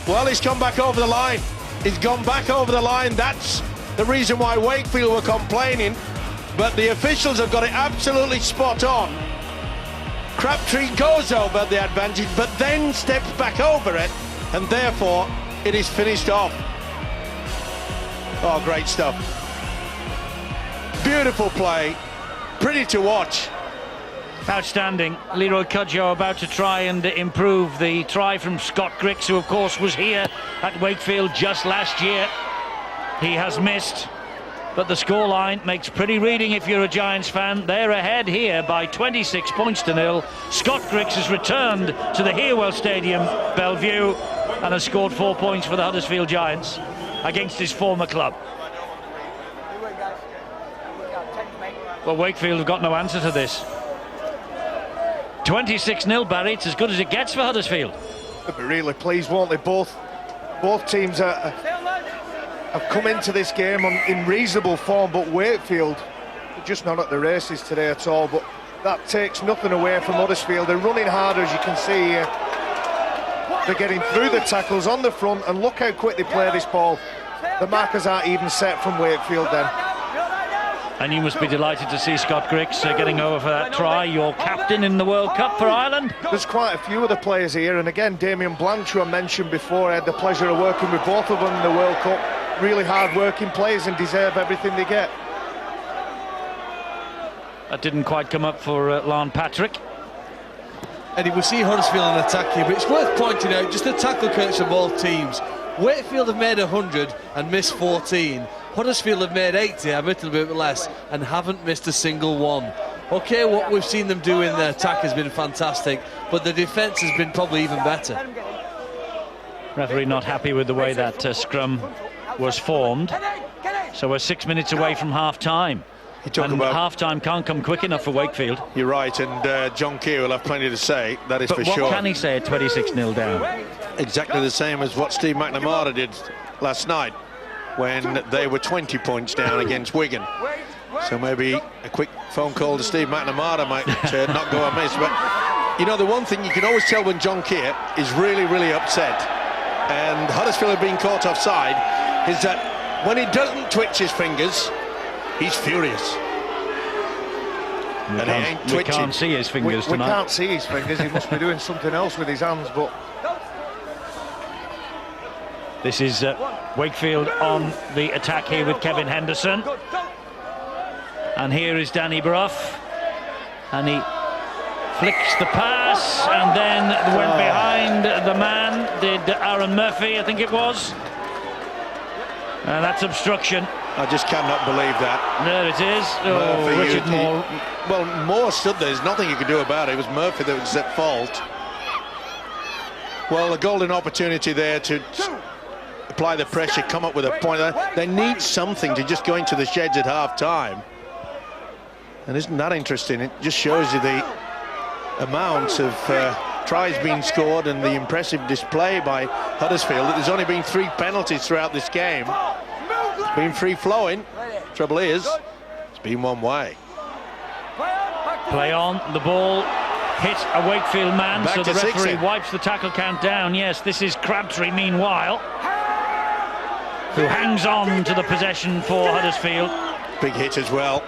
well, he's come back over the line. He's gone back over the line. That's the reason why Wakefield were complaining, but the officials have got it absolutely spot on. Crabtree goes over the advantage, but then steps back over it, and therefore it is finished off. Oh, great stuff. Beautiful play, pretty to watch. Outstanding. Leroy Cudjoe about to try and improve the try from Scott Griggs, who of course was here at Wakefield just last year. He has missed, but the scoreline makes pretty reading if you're a Giants fan. They're ahead here by 26 points to 0. Scott Griggs has returned to the Hearwell Stadium, Bellevue, and has scored 4 points for the Huddersfield Giants against his former club. Well, Wakefield have got no answer to this. 26-0, Barry. It's as good as it gets for Huddersfield. They'll be really pleased, won't they? Both teams have come into this game in reasonable form, but Wakefield are just not at the races today at all. But that takes nothing away from Huddersfield. They're running harder, as you can see here. They're getting through the tackles on the front, and look how quick they play this ball. The markers aren't even set from Wakefield then. And you must be delighted to see Scott Griggs getting over for that try, your captain in the World Cup for Ireland. There's quite a few of the players here, and again, Damien Blanche, who I mentioned before, I had the pleasure of working with both of them in the World Cup. Really hard-working players and deserve everything they get. That didn't quite come up for Lon Patrick. And we'll see Huddersfield in attack here, but it's worth pointing out just the tackle counts of both teams. Wakefield have made 100 and missed 14. Huddersfield have made 80, admittedly a bit less, and haven't missed a single one. Okay, what we've seen them do in their attack has been fantastic, but the defence has been probably even better. Referee not happy with the way that scrum was formed. So we're 6 minutes away from half-time. And half-time can't come quick enough for Wakefield. You're right, and John Keir will have plenty to say, that is for sure. But what can he say at 26-0 down? Exactly the same as what Steve McNamara did last night when they were 20 points down against Wigan. So maybe a quick phone call to Steve McNamara might not go amiss. But, you know, the one thing you can always tell when John Keir is really, really upset, and Huddersfield have been caught offside, is that when he doesn't twitch his fingers, he's furious. And he ain't twitching. We can't see his fingers tonight. We can't see his fingers. He must be doing something else with his hands. But this is Wakefield on the attack here with Kevin Henderson. And here is Danny Brough. And he flicks the pass and then went behind the man. Did Aaron Murphy, I think it was. And that's obstruction. I just cannot believe that. There it is. Oh, Richard Moore. Well, Moore stood there. There's nothing you could do about it. It was Murphy that was at fault. Well, a golden opportunity there to apply the pressure, come up with a point. They need something to just go into the sheds at half-time. And isn't that interesting? It just shows you the amount of tries being scored and the impressive display by Huddersfield. There's only been 3 penalties throughout this game. It's been free-flowing. Trouble is, it's been one way. Play on, the ball hit a Wakefield man, Back so the to referee 60. wipes the tackle count down. Yes, this is Crabtree, meanwhile, who hangs on to the possession for Huddersfield. Big hit as well.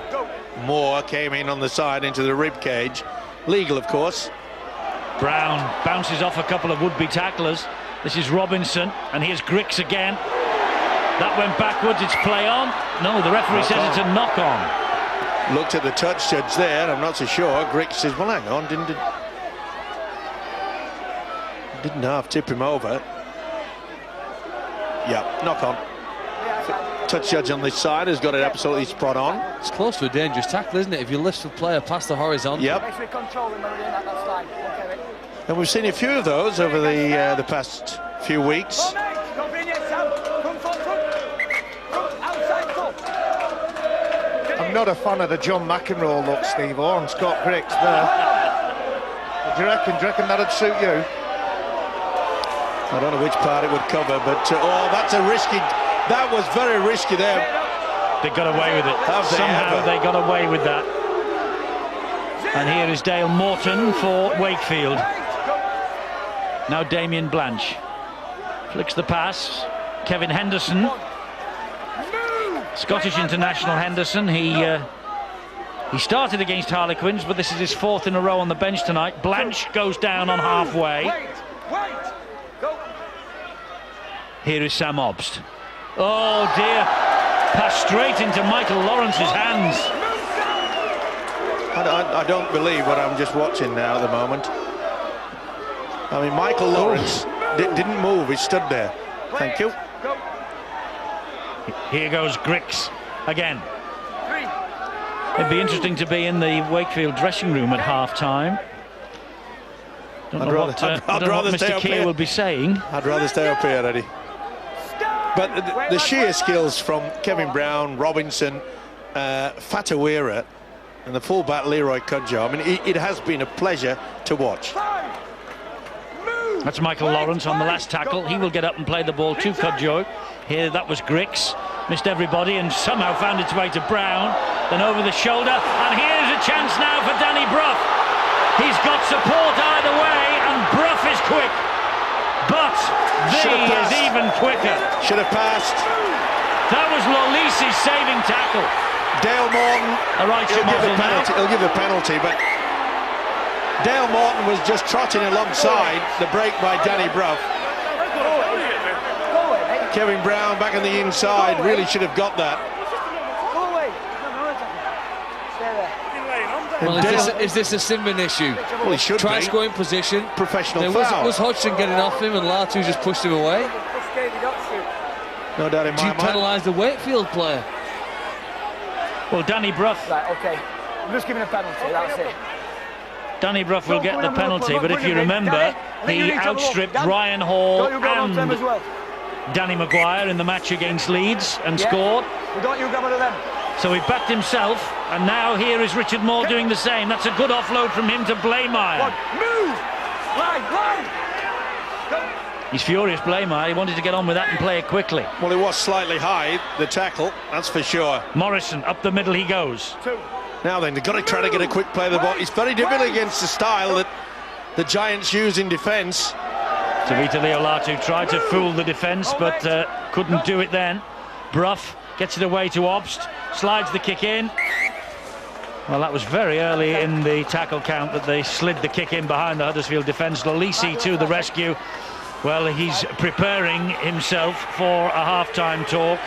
Moore came in on the side into the rib cage. Legal, of course. Brown bounces off a couple of would-be tacklers. This is Robinson, and here's Griggs again. That went backwards, it's play on. No, the referee says it's a knock-on. Looked at the touch judge there, I'm not so sure. Griggs says, well, hang on, didn't half tip him over. Yeah, knock on. Touch judge on this side has got it absolutely spot on. It's close to a dangerous tackle, isn't it? If you lift the player past the horizontal. Yep. And we've seen a few of those over the past few weeks. I'm not a fan of the John McEnroe look, Steve, or Scott Griggs there. Do you reckon that'd suit you? I don't know which part it would cover, but oh, that's a risky. That was very risky there. They got away with it. Somehow they got away with that. And here is Dale Morton for Wakefield. Now Damien Blanche flicks the pass. Kevin Henderson, Scottish international Henderson. He started against Harlequins, but this is his 4th in a row on the bench tonight. Blanche goes down on halfway. Here is Sam Obst. Oh dear, pass straight into Michael Lawrence's hands. I don't believe what I'm just watching now at the moment. I mean, Michael Lawrence didn't move, he stood there. Thank you. Here goes Griggs again. It'd be interesting to be in the Wakefield dressing room at half-time. Don't know what Mr. Keir will be saying. I'd rather stay up here, Eddie. But the sheer skills from Kevin Brown, Robinson, Fatawira, and the fullback Leroy Cudjoe, I mean, it has been a pleasure to watch. That's Michael Lawrence on the last tackle. He will get up and play the ball to Cudjoe. Here, that was Griggs. Missed everybody and somehow found its way to Brown. Then over the shoulder. And here's a chance now for Danny Brough. He's got support either way, and Brough is quick. But Thee is even quicker. Should have passed. That was Lolisi's saving tackle. Dale Morton, he'll give a penalty, but Dale Morton was just trotting alongside the break by Danny Brough. Kevin Brown back on the inside, really should have got that. Well, is this a Sinman issue? Well, he should Tries be. to go in position. Professional Then foul. was Hodgson getting off him and Latu just pushed him away? No doubt in Do my you mind. penalise the Wakefield player? Well, Danny Brough. Right, okay. I'm just giving a penalty, that's it. Danny Brough will get the penalty, but if you remember, he outstripped Ryan Hall and Danny Maguire in the match against Leeds and scored. Well, don't you grab one of them. So he backed himself, and now here is Richard Moore doing the same. That's a good offload from him to Blaymire. Move! Line! He's furious, Blaymire. He wanted to get on with that and play it quickly. Well, it was slightly high, the tackle, that's for sure. Morrison, up the middle he goes. Now then, they've got to try to get a quick play of the ball. It's very difficult against the style that the Giants use in defence. Tavita Leolatu tried to fool the defence, but couldn't do it then. Brough gets it away to Obst, slides the kick in. Well, that was very early in the tackle count that they slid the kick in behind the Huddersfield defence. Lolisi to the rescue. Well, he's preparing himself for a half-time talk.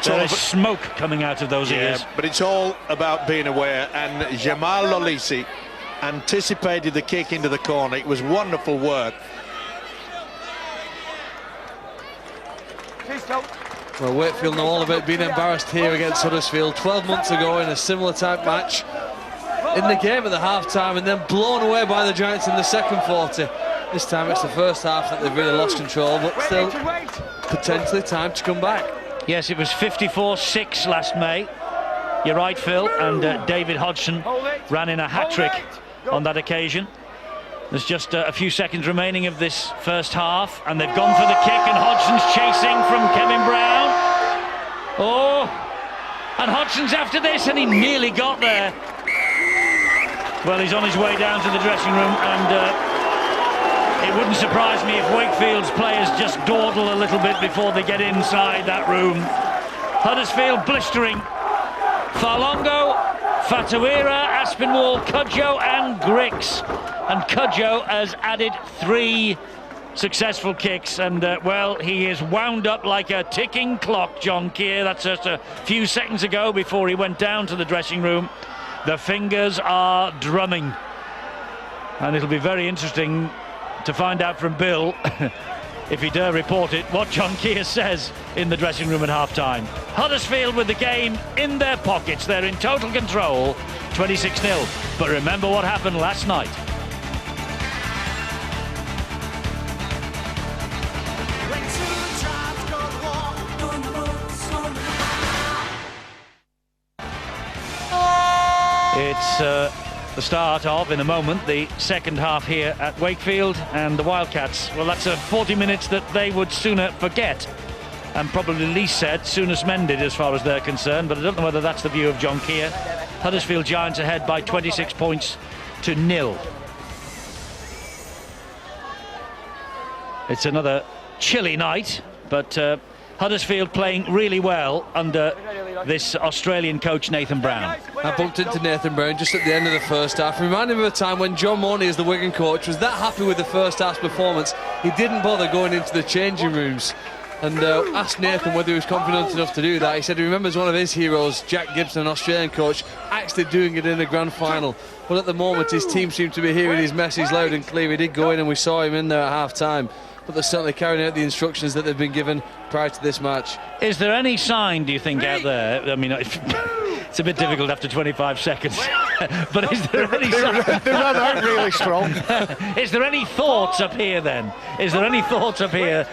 There is smoke coming out of those ears. But it's all about being aware, and Jamal Lolisi anticipated the kick into the corner. It was wonderful work. Well, Wakefield know all about being embarrassed here against Huddersfield 12 months ago in a similar type match. In the game at the half-time and then blown away by the Giants in the second 40. This time it's the first half that they've really lost control, but still potentially time to come back. Yes, it was 54-6 last May. You're right, Phil, and David Hodgson ran in a hat-trick on that occasion. There's just a few seconds remaining of this first half, and they've gone for the kick, and Hodgson's chasing from Kevin Brown. Oh, and Hodgson's after this, and he nearly got there. Well, he's on his way down to the dressing room, and it wouldn't surprise me if Wakefield's players just dawdle a little bit before they get inside that room. Huddersfield blistering. Farlongo, Fatuira, Aspinwall, Cudjoe and Griggs. And Cudjoe has added 3 successful kicks, and well, he is wound up like a ticking clock, John Keir. That's just a few seconds ago before he went down to the dressing room. The fingers are drumming, and it'll be very interesting to find out from Bill, if he dare report it, what John Keir says in the dressing room at half-time. Huddersfield with the game in their pockets. They're in total control, 26-0. But remember what happened last night. It's the start of, in a moment, the second half here at Wakefield, and the Wildcats, well, that's 40 minutes that they would sooner forget, and probably least said, soonest mended as far as they're concerned, but I don't know whether that's the view of John Keir. Huddersfield Giants ahead by 26 points to 0. It's another chilly night, but Huddersfield playing really well under this Australian coach, Nathan Brown. I bumped into Nathan Brown just at the end of the first half. Reminded me of a time when John Mooney, as the Wigan coach, was that happy with the first half's performance, he didn't bother going into the changing rooms. And asked Nathan whether he was confident enough to do that. He said he remembers one of his heroes, Jack Gibson, an Australian coach, actually doing it in a grand final. But at the moment, his team seemed to be hearing his message loud and clear. He did go in, and we saw him in there at half-time. But they're certainly carrying out the instructions that they've been given prior to this match. Is there any sign, do you think, out there? I mean, it's a bit difficult after 25 seconds. But is there any sign? They ran out really strong. Is there any thoughts up here then? Is there any thoughts up here?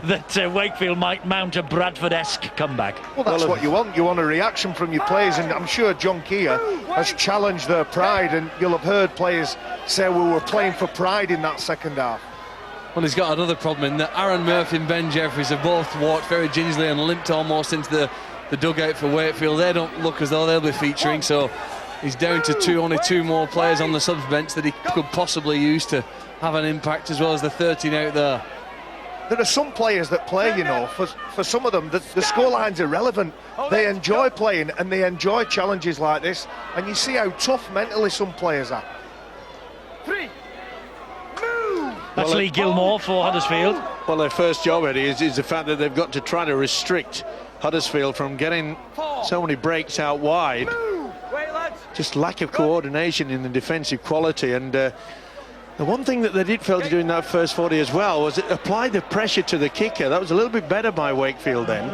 that Wakefield might mount a Bradford-esque comeback. Well, that's what you want. You want a reaction from your players, and I'm sure John Keir has challenged their pride, and you'll have heard players say we were playing for pride in that second half. Well, he's got another problem in that Aaron Murphy and Ben Jeffries have both walked very gingerly and limped almost into the dugout for Wakefield. They don't look as though they'll be featuring, so he's down to only two more players on the subs bench that he could possibly use to have an impact, as well as the 13 out there. There are some players that play, you know, for some of them, the scoreline's irrelevant. They enjoy playing and they enjoy challenges like this, and you see how tough mentally some players are. That's Lee Gilmore for Huddersfield. Well, their first job, Eddie, is the fact that they've got to try to restrict Huddersfield from getting so many breaks out wide. Just lack of coordination in the defensive quality, and the one thing that they did fail to do in that first 40 as well was apply the pressure to the kicker. That was a little bit better by Wakefield then.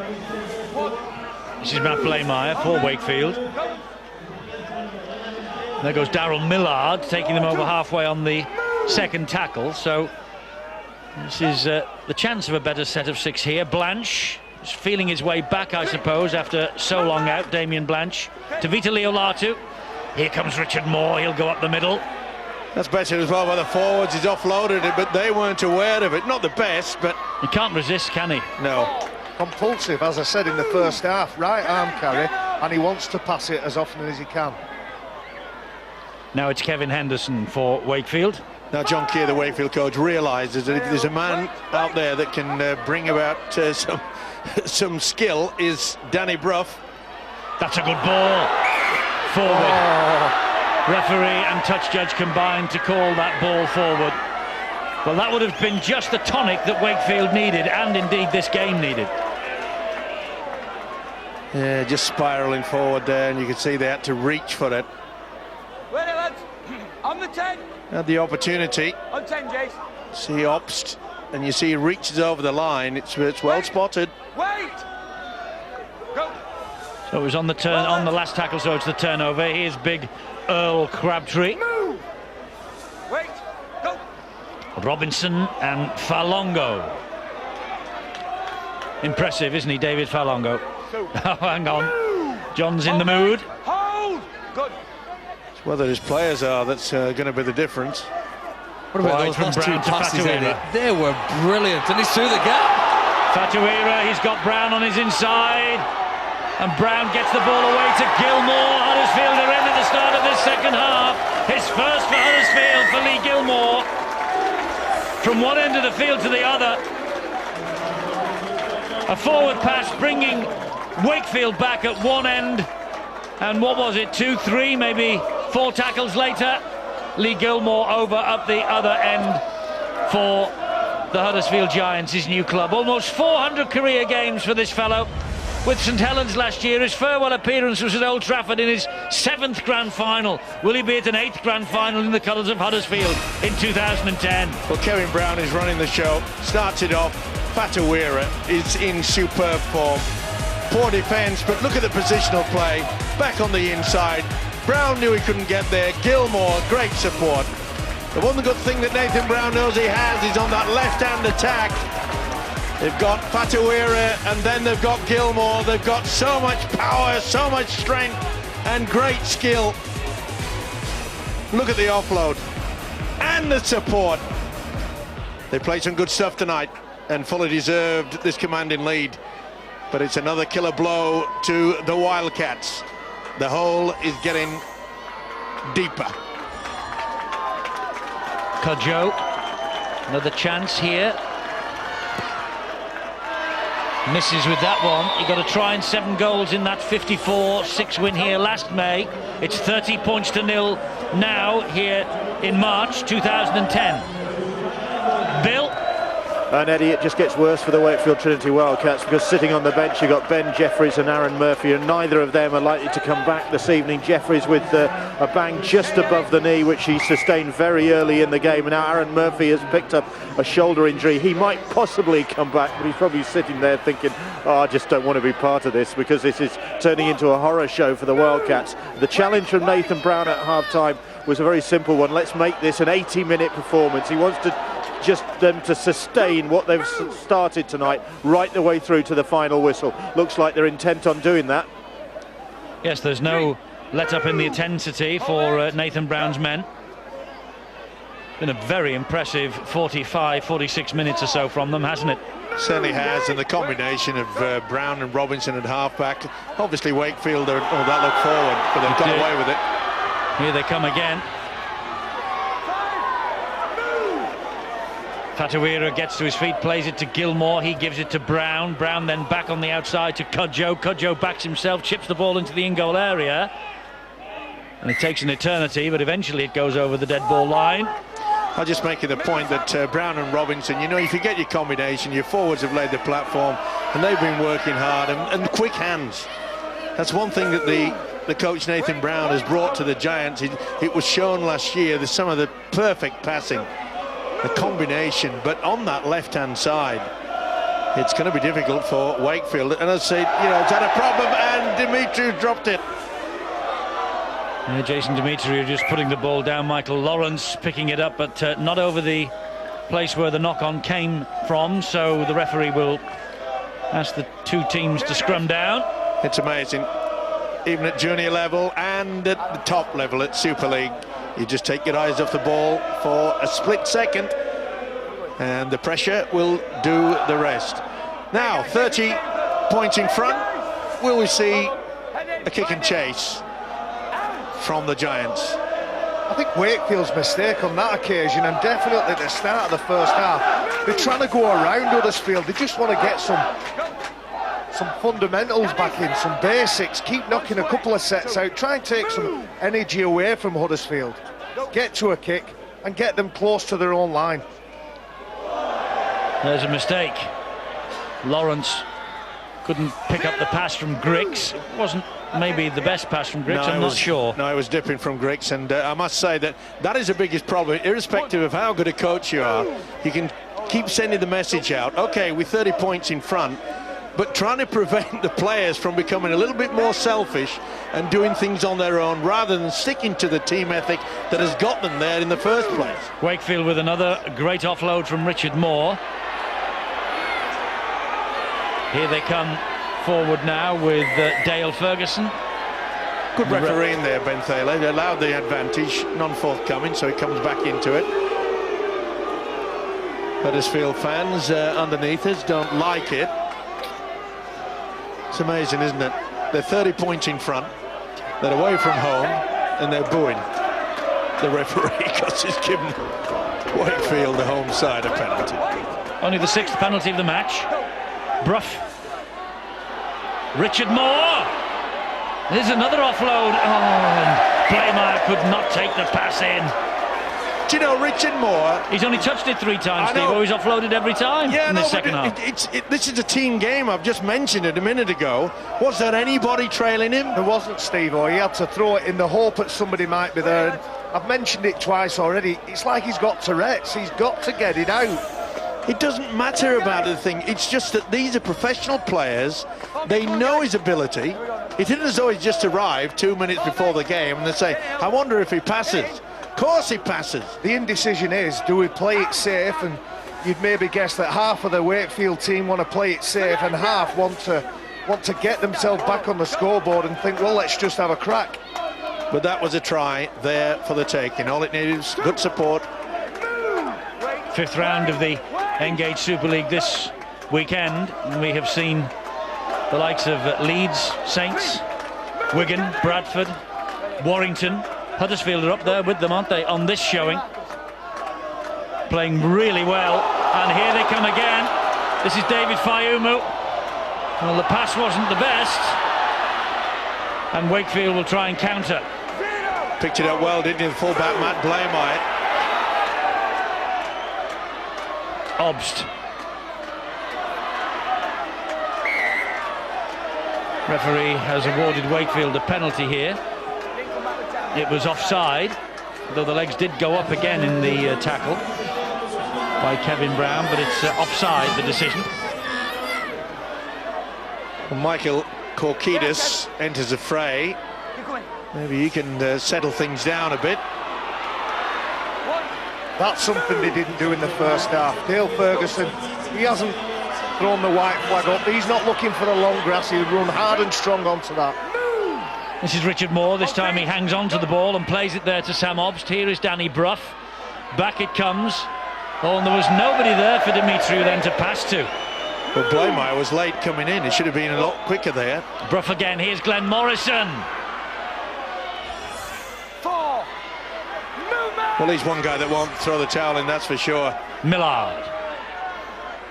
This is Matt Blaymeyer for Wakefield. There goes Daryl Millard, taking them over halfway on the second tackle. So this is the chance of a better set of six here. Blanche is feeling his way back, I suppose, after so long out. Damien Blanche to Vita Leolatu. Here comes Richard Moore. He'll go up the middle. That's better as well by the forwards. He's offloaded it, but they weren't aware of it. Not the best, but He can't resist, can he? no. Compulsive, as I said in the first half, right arm carry, and he wants to pass it as often as he can. Now it's Kevin Henderson for Wakefield. Now John Keir, the Wakefield coach, realises that if there's a man out there that can bring about some skill, is Danny Brough. That's a good ball. Forward. Referee and touch judge combined to call that ball forward. Well, that would have been just the tonic that Wakefield needed, and indeed this game needed. Yeah, just spiralling forward there, and you can see they had to reach for it. Wait, lads. On the 10. Had the opportunity. On 10, Jace. See Obst, and you see he reaches over the line. It's well spotted. Wait. Go. So it was on the turn, on the last tackle, so it's the turnover. Here's big Earl Crabtree. Move. Wait. Go. Robinson and Falongo. Impressive, isn't he, David Falongo? Oh, hang on. John's in the mood. Hold. Good. It's whether his players are that's going to be the difference. What about Wide those from last two Brown to passes, Fatuira. Eddie? They were brilliant, and he's through the gap. Fatuira, he's got Brown on his inside. And Brown gets the ball away to Gilmore. Huddersfield are in at the start of this second half. His first for Huddersfield for Lee Gilmore. From one end of the field to the other. A forward pass bringing Wakefield back at one end. And what was it, 2-3, maybe 4 tackles later? Lee Gilmore over up the other end for the Huddersfield Giants, his new club. Almost 400 career games for this fellow. With St Helens last year, his farewell appearance was at Old Trafford in his 7th grand final. Will he be at an 8th grand final in the colours of Huddersfield in 2010? Well, Kevin Brown is running the show. Starts it off. Fatuira is in superb form. Poor defence, but look at the positional play. Back on the inside. Brown knew he couldn't get there. Gilmore, great support. The one good thing that Nathan Brown knows he has is on that left-hand attack. They've got Fatuira, and then they've got Gilmore. They've got so much power, so much strength, and great skill. Look at the offload and the support. They played some good stuff tonight and fully deserved this commanding lead. But it's another killer blow to the Wildcats. The hole is getting deeper. Cudjoe, another chance here. Misses with that one. You've got to try and 7 goals in that 54-6 win here last May. It's 30 points to 0 now here in March 2010. Bill. And Eddie, it just gets worse for the Wakefield Trinity Wildcats, because sitting on the bench you've got Ben Jeffries and Aaron Murphy, and neither of them are likely to come back this evening. Jeffries with a bang just above the knee, which he sustained very early in the game, and now Aaron Murphy has picked up a shoulder injury. He might possibly come back, but he's probably sitting there thinking, oh, I just don't want to be part of this, because this is turning into a horror show for the Wildcats. The challenge from Nathan Brown at half-time was a very simple one. Let's make this an 80-minute performance. He wants to just them to sustain what they've started tonight right the way through to the final whistle. Looks like they're intent on doing that. Yes, there's no let up in the intensity for Nathan Brown's men. Been a very impressive 45, 46 minutes or so from them, hasn't it? Certainly has, and the combination of Brown and Robinson at half-back. Obviously Wakefield, that look forward, but they've got away with it. Here they come again. Fatawira gets to his feet, plays it to Gilmore, he gives it to Brown. Brown then back on the outside to Cudjoe. Cudjoe backs himself, chips the ball into the in-goal area. And it takes an eternity, but eventually it goes over the dead ball line. I'll just make the point that Brown and Robinson, you know, if you get your combination, your forwards have laid the platform, and they've been working hard, and quick hands. That's one thing that the coach Nathan Brown has brought to the Giants. It was shown last year, there's some of the perfect passing, the combination, but on that left-hand side, it's going to be difficult for Wakefield. And as I say, you know, it's had a problem, and Dimitri dropped it. Jason Demetriou just putting the ball down. Michael Lawrence picking it up, but not over the place where the knock-on came from, so the referee will ask the two teams to scrum down. It's amazing, even at junior level and at the top level at Super League, you just take your eyes off the ball for a split second and the pressure will do the rest. Now 30 points in front. Will we see a kick and chase from the Giants? I think Wakefield's mistake on that occasion, and definitely at the start of the first half, they're trying to go around Huddersfield. They just want to get some fundamentals back in, some basics, keep knocking a couple of sets out, try and take some energy away from Huddersfield, get to a kick and get them close to their own line. There's a mistake. Lawrence couldn't pick up the pass from Griggs. It wasn't maybe the best pass from Griggs, I'm not sure. No, it was dipping from Griggs, and I must say that is the biggest problem. Irrespective of how good a coach you are, you can keep sending the message out, okay, we're 30 points in front, but trying to prevent the players from becoming a little bit more selfish and doing things on their own rather than sticking to the team ethic that has got them there in the first place. Wakefield with another great offload from Richard Moore. Here they come forward now with Dale Ferguson. Good refereeing there, Ben Thaler. They allowed the advantage, non-forthcoming, so he comes back into it. Huddersfield fans underneath us don't like it. It's amazing, isn't it? They're 30 points in front, they're away from home, and they're booing the referee because he's given Wakefield, the home side, a penalty. Only the 6th penalty of the match. Brough. Richard Moore. There's another offload. Oh, and Blaymire could not take the pass in. Do you know, Richard Moore... He's only touched it 3 times, Steve. He's offloaded every time in the second half. This is a team game. I've just mentioned it a minute ago. Was there anybody trailing him? There wasn't, Steve. He had to throw it in the hope that somebody might be there. And I've mentioned it twice already. It's like he's got Tourette's. He's got to get it out. It doesn't matter about the thing. It's just that these are professional players. They know his ability. It isn't as though he's just arrived 2 minutes before the game and they say, I wonder if he passes. Of course he passes. The indecision is, do we play it safe? And you'd maybe guess that half of the Wakefield team want to play it safe and half want to get themselves back on the scoreboard and think, well, let's just have a crack. But that was a try there for the taking. All it needed was good support. 5th round of the Engage Super League this weekend. We have seen the likes of Leeds, Saints, Wigan, Bradford, Warrington. Huddersfield are up there with them, aren't they, on this showing? Playing really well. And here they come again. This is David Fayumu. Well, the pass wasn't the best. And Wakefield will try and counter. Picked it up well, didn't he, the fullback Matt Blaymire. Obst. Referee has awarded Wakefield a penalty here. It was offside, though the legs did go up again in the tackle by Kevin Brown, but it's offside, the decision. Well, Michael Korkidis enters the fray. Maybe he can settle things down a bit. That's something they didn't do in the first half. Dale Ferguson, he hasn't thrown the white flag up. He's not looking for the long grass. He'll run hard and strong onto that. This is Richard Moore. This time he hangs on to the ball and plays it there to Sam Obst. Here is Danny Brough. Back it comes. Oh, and there was nobody there for Dimitriou then to pass to. Well, Blaymire was late coming in. He should have been a lot quicker there. Brough again. Here's Glenn Morrison. Well, he's one guy that won't throw the towel in, that's for sure. Millard.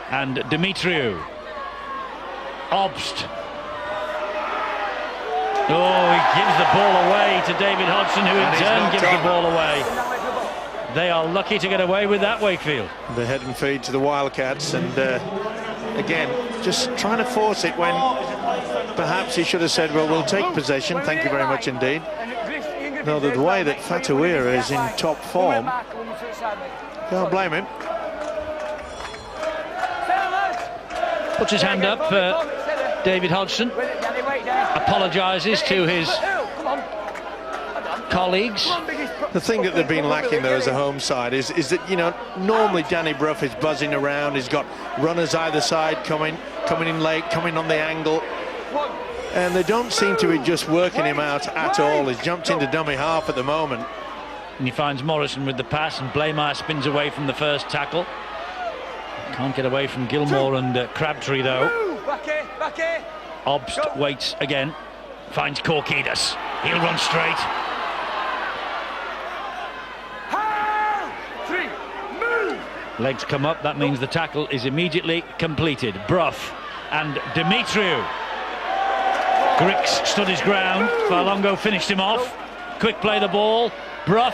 And Dimitriou. Obst. Oh, he gives the ball away to David Hodgson, who in turn gives the ball away. They are lucky to get away with that, Wakefield. The head and feed to the Wildcats, and again, just trying to force it when perhaps he should have said, well, we'll take possession. Thank you very much indeed. No, the way that Fatouira is in top form, can't blame him. Puts his hand up, David Hodgson. Apologises to his colleagues. The thing that they've been lacking though as a home side is that, you know, normally Danny Brough is buzzing around. He's got runners either side coming in late, coming on the angle. And they don't seem to be just working him out at all. He's jumped into dummy half at the moment. And he finds Morrison with the pass, and Blaymire spins away from the first tackle. Can't get away from Gilmore and Crabtree though. Obst waits again, finds Korkidas. He'll run straight. Legs come up, that means the tackle is immediately completed. Brough and Dimitriou. Grix stood his ground. Farlongo finished him off. Quick play the ball. Brough.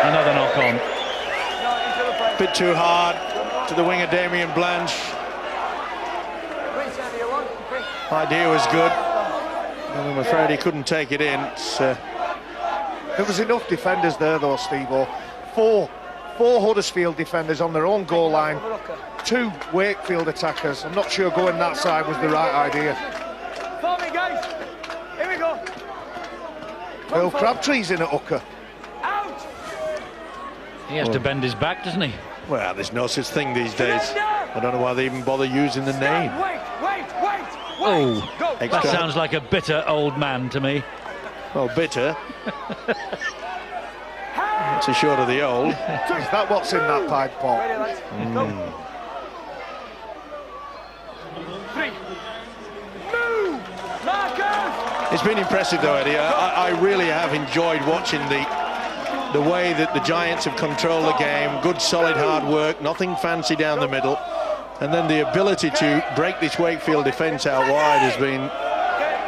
Another knock on. Bit too hard to the winger Damien Blanche. Idea was good. I'm afraid he couldn't take it in. There was enough defenders there though, Steve-O. Four Huddersfield defenders on their own goal line. 2 Wakefield attackers. I'm not sure going that side was the right idea. Follow me, guys. Here we go. Well, Crabtree's in at hooker. Out. He has to bend his back, doesn't he? Well, there's no such thing these days. I don't know why they even bother using the name. Wait. Oh, Go. that sounds like a bitter old man to me. Well, bitter. That's a short of the old. Is that what's in that pipe pot? Ready, lads. Go. 3. Move. Marcus. It's been impressive though, Eddie. I really have enjoyed watching the way that the Giants have controlled the game. Good, solid, hard work, nothing fancy down the middle. And then the ability to break this Wakefield defence out wide has been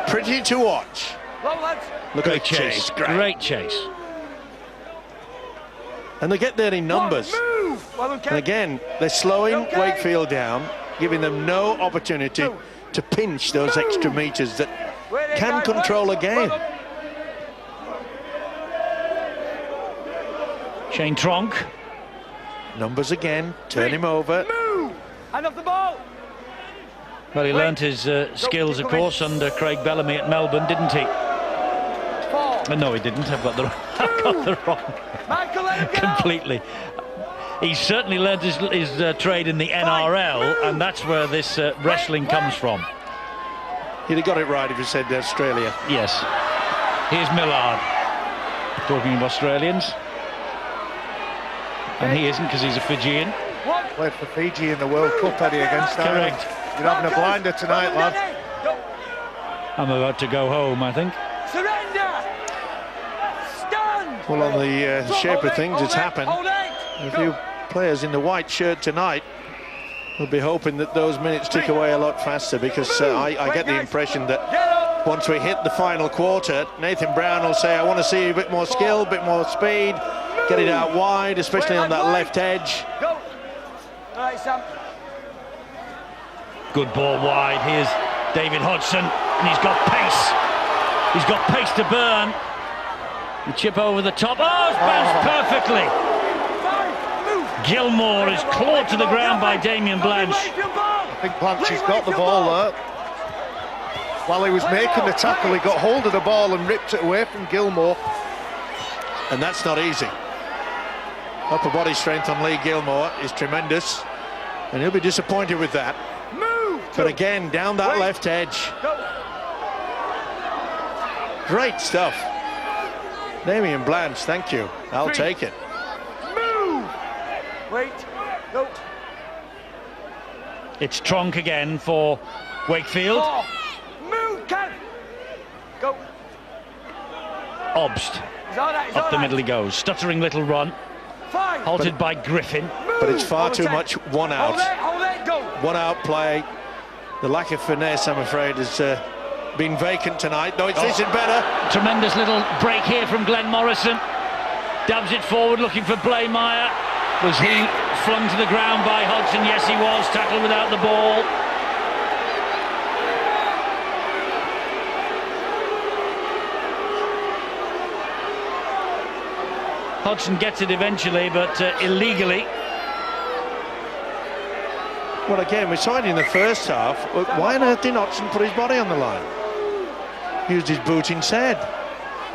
pretty to watch. Low, lads. Look at the chase. Great chase. And they get there in numbers. Move. Well done, And Ken. again, they're slowing Wakefield down, giving them no opportunity to pinch those extra metres that can control a game. Shane Tronk. Numbers again, turn him over. Move. And off the ball. Well, he learnt his skills, of course, under Craig Bellamy at Melbourne, didn't he? 4. No, he didn't. I've got the wrong. Michael, let him get out. Completely. He's certainly learnt his trade in the NRL, and that's where this wrestling comes from. He'd have got it right if he said Australia. Yes. Here's Millard. Talking of Australians. And he isn't, because he's a Fijian. Played for Fiji in the World Cup, Eddie, against Ireland. Correct. You're having a blinder tonight, lad. I'm about to go home, I think. Surrender. Stand. Well, on the shape of things, it's happened. A few players in the white shirt tonight will be hoping that those minutes tick away a lot faster, because I get the impression that once we hit the final quarter, Nathan Brown will say, I want to see a bit more skill, a bit more speed, get it out wide, especially on that left edge. Go. All right, Sam. Good ball wide. Here's David Hodgson, and he's got pace. He's got pace to burn. The chip over the top. Oh, it's bounced perfectly. Gilmore is clawed to the ground by Damien Blanche. I think Blanche's got the ball there. While he was making the tackle, he got hold of the ball and ripped it away from Gilmore. And that's not easy. Upper body strength on Lee Gilmore is tremendous, and he'll be disappointed with that. Move. But again, down that left edge. Go. Great stuff. Damien Blanche, thank you. I'll take it. Move. Wait. Go. It's Tronk again for Wakefield. 4. Move, Kev. Go. Obst. He's all right, he's Up all the right. middle he goes. Stuttering little run. 5. Halted by Griffin. But it's far Hold too it. much one out. Hold it, go. One out play. The lack of finesse, I'm afraid, has been vacant tonight. No, this is better. Tremendous little break here from Glenn Morrison. Dabs it forward looking for Blaymire. Was he flung to the ground by Hodgson? Yes, he was. Tackled without the ball. Hodgson gets it eventually, but illegally. Well, again, we saw it in the first half. Why on earth did Hodgson put his body on the line? Used his boot instead.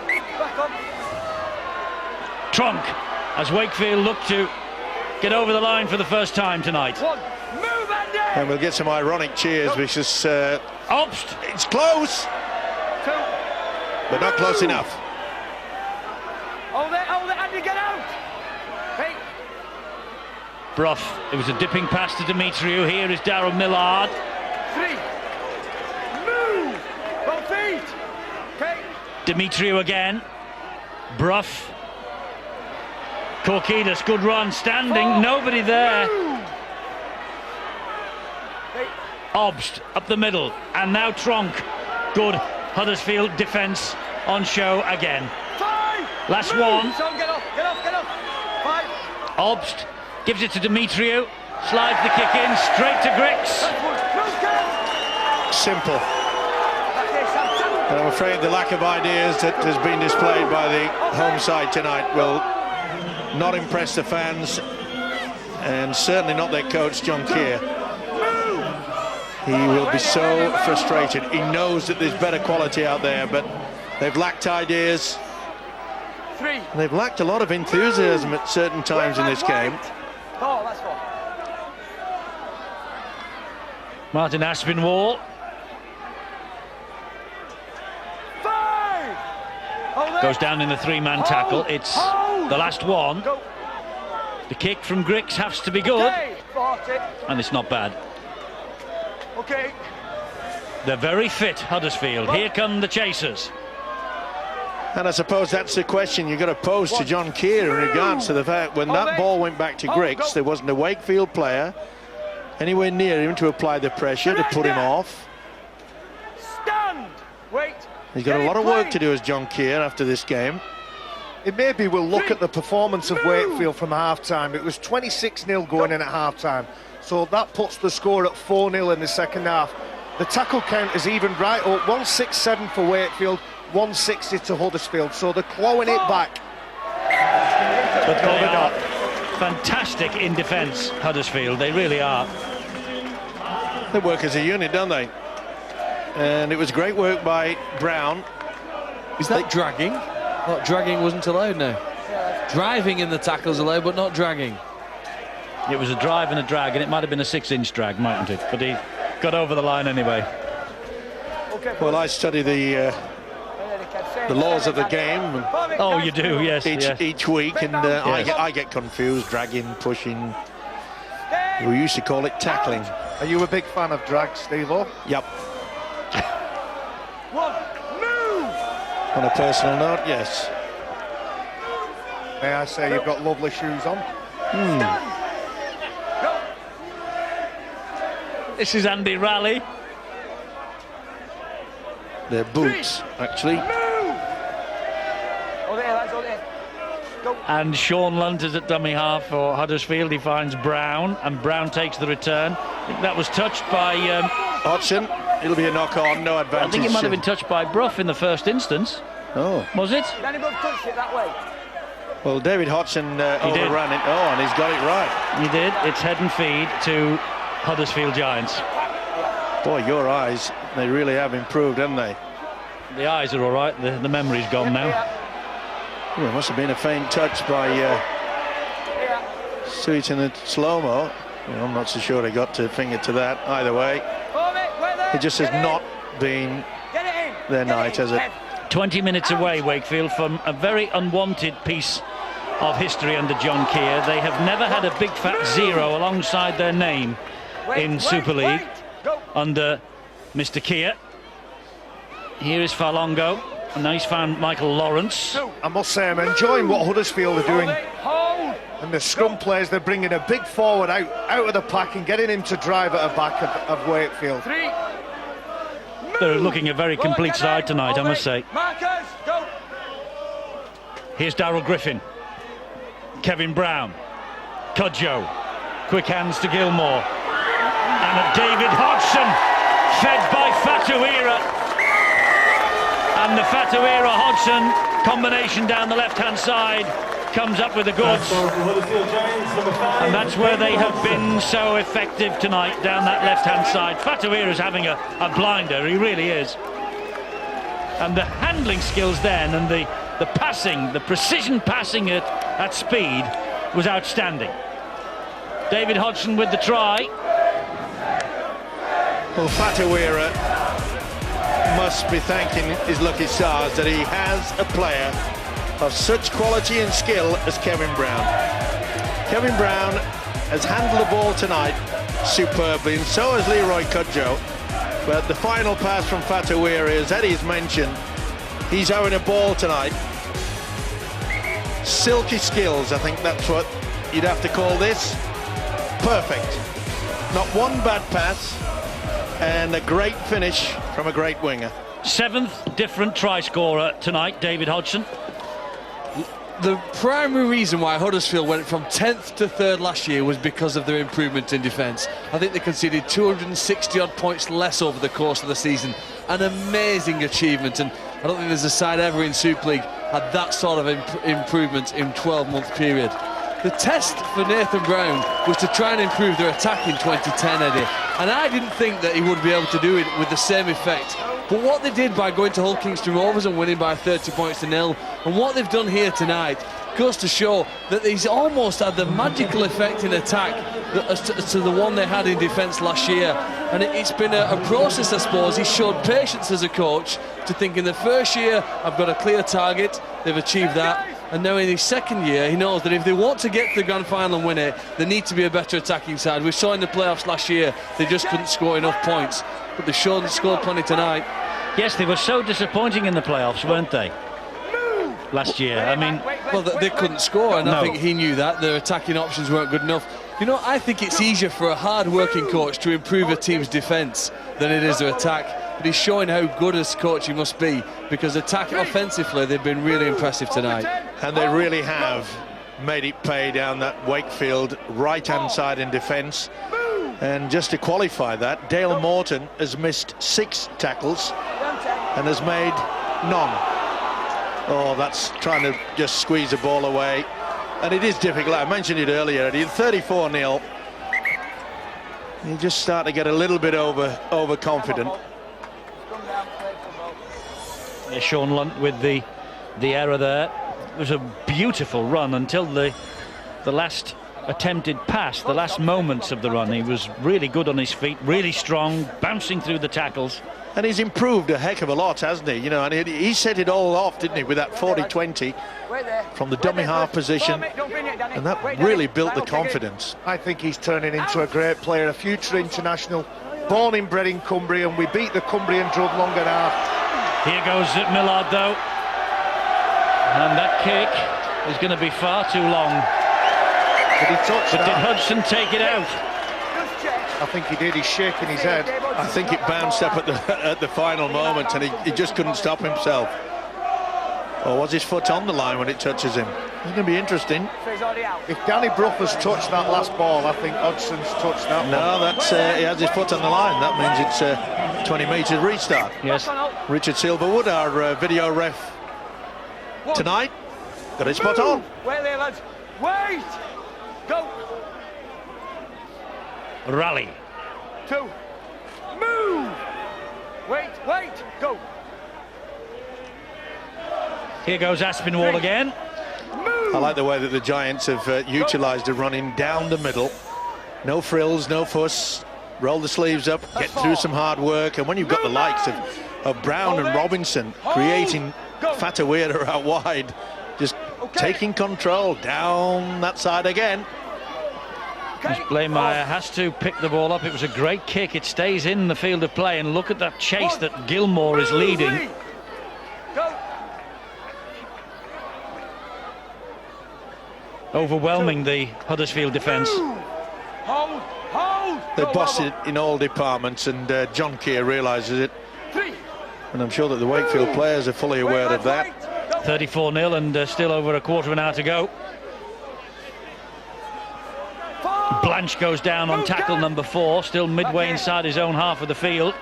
Back on. Tronk, as Wakefield look to get over the line for the first time tonight. 1. Move, Andy. And we'll get some ironic cheers because Obst. it's close, 2. but not close enough. Hold it, Andy, get out. Hey. Brough. It was a dipping pass to Demetriou. Here is Darren Millard. 3. Move. Both feet. Okay. Demetriou again. Brough. Korkidas, good run, standing, 4. nobody there. Move. Hey. Obst up the middle, and now Tronk. Good Huddersfield defence on show again. 5. Last Move. one. Son, get off. 5. Obst gives it to Demetriou, slides the kick in, straight to Grix. Move, Kev. Simple. Back here, Sam. And I'm afraid the lack of ideas that has been displayed by the home side tonight will not impress the fans, and certainly not their coach, John Keir. He will be so frustrated. He knows that there's better quality out there, but they've lacked ideas. 3. They've lacked a lot of enthusiasm at certain times in this game. 4, that's 4. Martin Aspinwall 5. Hold it. goes down in the three-man tackle. It's the last one. Go. The kick from Grix has to be good, Okay. 40. and it's not bad. Okay. They're very fit, Huddersfield. Here come the chasers. And I suppose that's the question you've got to pose to John Keir in regards to the fact when that ball went back to Grix, there wasn't a Wakefield player anywhere near him to apply the pressure to put him off. Stand. Wait. He's got a lot of work to do as John Keir after this game. It maybe we'll look at the performance of Wakefield from half-time. It was 26-0 going in at half-time, so that puts the score at 4-0 in the second half. The tackle count is evened right up, 167 for Wakefield, 160 to Huddersfield, so they're clawing it back. But they are fantastic in defence, Huddersfield. They really are. They work as a unit, don't they? And it was great work by Brown. Is that dragging? Not dragging wasn't allowed now. Driving in the tackles allowed, but not dragging. It was a drive and a drag, and it might have been a 6-inch drag, mightn't it? But he got over the line anyway. Okay. Well, I study the laws of the game Oh, you do, yes. each week, and I get confused. Dragging, pushing. We used to call it tackling. Are you a big fan of drag, Steve-O? Yep. 1. Move. On a personal note, yes. May I say you've got lovely shoes on? Stand. Go. This is Andy Raleigh. They're boots, actually. Move. Hold it here, lads, hold it here. Go. And Sean Lunt is at dummy half for Huddersfield. He finds Brown, and Brown takes the return. I think that was touched by... Hodgson, it'll be a knock-on, no advantage. I think it might have been touched by Brough in the first instance. Oh. Was it? Did anybody touch it that way? Well, David Hodgson did. overran it. Oh, and he's got it right. He did. It's head and feed to Huddersfield Giants. Boy, your eyes, they really have improved, haven't they? The eyes are all right. The memory's gone now. Well, it must have been a faint touch by to it in a slow-mo. I'm not so sure he got to finger to that. Either way, it just has not been their night, has it? 20 minutes away, Wakefield, from a very unwanted piece of history under John Keir. They have never had a big fat zero alongside their name in Super League under Mr. Keir. Here is Farlongo, and now he's found Michael Lawrence. I must say, I'm enjoying what Huddersfield are doing. And the scrum players, they're bringing a big forward out of the pack and getting him to drive at the back of Wakefield. They're looking a very complete side tonight, I must say. Here's Darrell Griffin, Kevin Brown, Cudjoe, quick hands to Gilmore, and David Hodgson, fed by Fatuira. And the Fatuira-Hodgson combination down the left-hand side comes up with the goods. And that's where they have been so effective tonight, down that left-hand side. Fatuira's having a blinder, he really is. And the handling skills then, and the passing, the precision passing at speed was outstanding. David Hodgson with the try. Well, Fatuira must be thanking his lucky stars that he has a player of such quality and skill as Kevin Brown. Kevin Brown has handled the ball tonight superbly, and so has Leroy Cudjoe. But the final pass from Fatuira, as Eddie's mentioned, he's having a ball tonight. Silky skills, I think that's what you'd have to call this. Perfect. Not one bad pass, and a great finish from a great winger. 7th different try scorer tonight, David Hodgson. The primary reason why Huddersfield went from 10th to 3rd last year was because of their improvement in defence. I think they conceded 260 odd points less over the course of the season. An amazing achievement, and I don't think there's a side ever in Super League had that sort of improvement in 12-month period. The test for Nathan Brown was to try and improve their attack in 2010, Eddie, and I didn't think that he would be able to do it with the same effect. But what they did by going to Hull Kingston Rovers and winning by 30 points to 0, and what they've done here tonight, goes to show that he's almost had the magical effect in attack to the one they had in defence last year. And it's been a process, I suppose. He showed patience as a coach to think in the first year, I've got a clear target. They've achieved that. And now in his second year, he knows that if they want to get to the grand final and win it, they need to be a better attacking side. We saw in the playoffs last year, they just couldn't score enough points. But they scored plenty tonight. Yes, they were so disappointing in the playoffs, weren't they? Last year, I mean... Well, they couldn't score, and no. I think he knew that. Their attacking options weren't good enough. You know, I think it's easier for a hard-working coach to improve a team's defence than it is their attack. But he's showing how good a coach he must be, because offensively, they've been really impressive tonight. And they really have made it pay down that Wakefield right-hand side in defence. And just to qualify that, Dale Morton has missed 6 tackles and has made none. Oh, that's trying to just squeeze the ball away. And it is difficult. I mentioned it earlier, Eddie. 34-0. You just start to get a little bit overconfident. Yeah, Sean Lunt with the error there. It was a beautiful run until the last attempted pass, the last moments of the run. He was really good on his feet, really strong, bouncing through the tackles. And he's improved a heck of a lot, hasn't he? You know, and he set it all off, didn't he, with that 40-20 from the dummy half position, and that really built the confidence. I think he's turning into a great player, a future international, born and bred in Cumbria, and we beat the Cumbrian drum long and hard. Here goes Millard, though, and that kick is going to be far too long. Did he touch but that? Did Hudson take it out? I think he did. He's shaking his head. I think it bounced up at the final moment, and he just couldn't stop himself. Or was his foot on the line when it touches him? It's going to be interesting. If Danny Brough has touched that last ball, I think Hudson's touched that one. No, that's he has his foot on the line. That means it's 20 metres restart. Yes. Richard Silverwood, our video ref tonight, got it spot on. Wait there, lads. Wait. Go. Rally. 2. Move. Wait. Go. Here goes Aspinwall again. Move. I like the way that the Giants have utilised the running down the middle. No frills, no fuss. Roll the sleeves up, get through some hard work. And when you've got the likes of Brown and Robinson creating Fatawira out wide, just taking control down that side again. Blameyer has to pick the ball up. It was a great kick. It stays in the field of play, and look at that chase that Gilmore is leading. Overwhelming the Huddersfield defence. They busted in all departments, and John Keir realises it. And I'm sure that the Wakefield players are fully aware of that. 34-0 and still over a quarter of an hour to go. Blanche goes down on tackle number 4, still midway inside his own half of the field.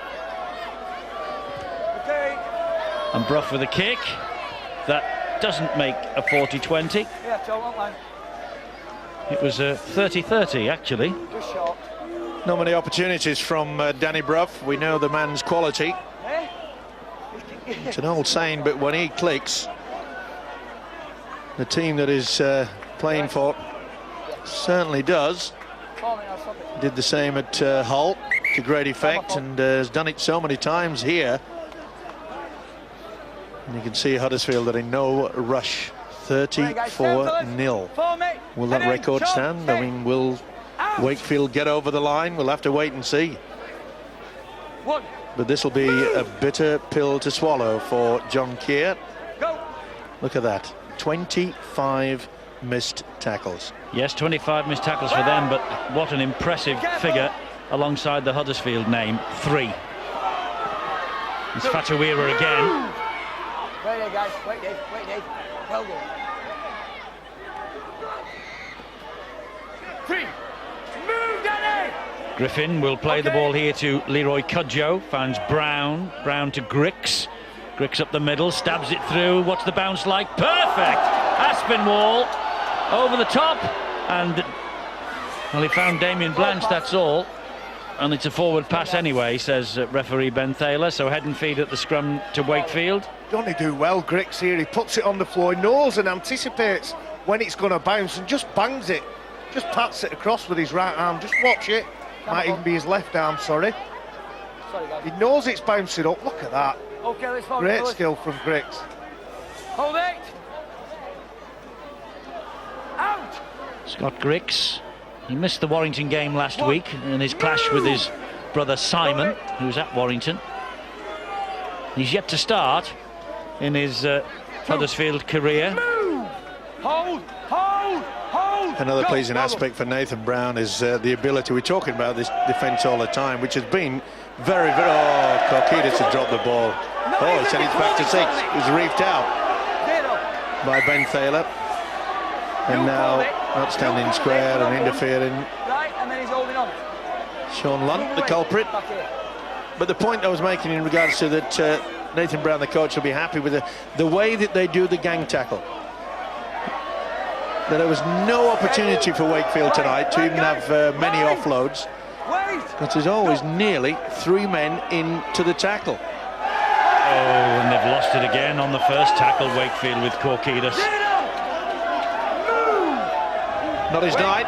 And Brough with a kick. That doesn't make a 40-20. It was a 30-30 actually. Not many opportunities from Danny Brough. We know the man's quality. It's an old saying, but when he clicks, the team that is playing for certainly does. Did the same at Hull to great effect, and has done it so many times here. And you can see Huddersfield are in no rush. 34-0. Will that record stand? I mean, will Wakefield get over the line? We'll have to wait and see. But this will be a bitter pill to swallow for John Keir. Look at that. 25 missed tackles. Yes, 25 missed tackles for them, but what an impressive figure alongside the Huddersfield name, 3. It's Fatawira again. Wait there, guys. Wait, Dave. Wait, Dave. Well done. 3. Move, Danny! Griffin will play the ball here to Leroy Cudjoe. Finds Brown. Brown to Griggs. Griggs up the middle, stabs it through. What's the bounce like? Perfect! Aspinwall over the top, and well, he found Damien Blanche, that's all. And it's a forward pass anyway, says referee Ben Thaler. So head and feed at the scrum to Wakefield. Don't he do well, Griggs here? He puts it on the floor, knows and anticipates when it's going to bounce and just bangs it. Just pats it across with his right arm. Just watch it. Might even be his left arm, sorry. He knows it's bouncing up. Look at that. Okay, let's hold Great it. skill from Griggs. Hold it. Out. Scott Griggs, he missed the Warrington game last week in his clash with his brother Simon, who's at Warrington. He's yet to start in his Huddersfield career. Move. Hold. Another pleasing aspect for Nathan Brown is the ability. We're talking about this defence all the time, which has been very, very... Oh, Kokidas has dropped the ball. Oh, he said it's back to 6. It was reefed out by Ben Thaler. And now not standing square and interfering. Right, and then he's holding on. Sean Lunt, the culprit. But the point I was making in regards to that, Nathan Brown, the coach, will be happy with the way that they do the gang tackle. That there was no opportunity for Wakefield tonight to even have many offloads. But there's always nearly 3 men into the tackle. Oh, and they've lost it again on the first tackle, Wakefield, with Korkidas. Not his night.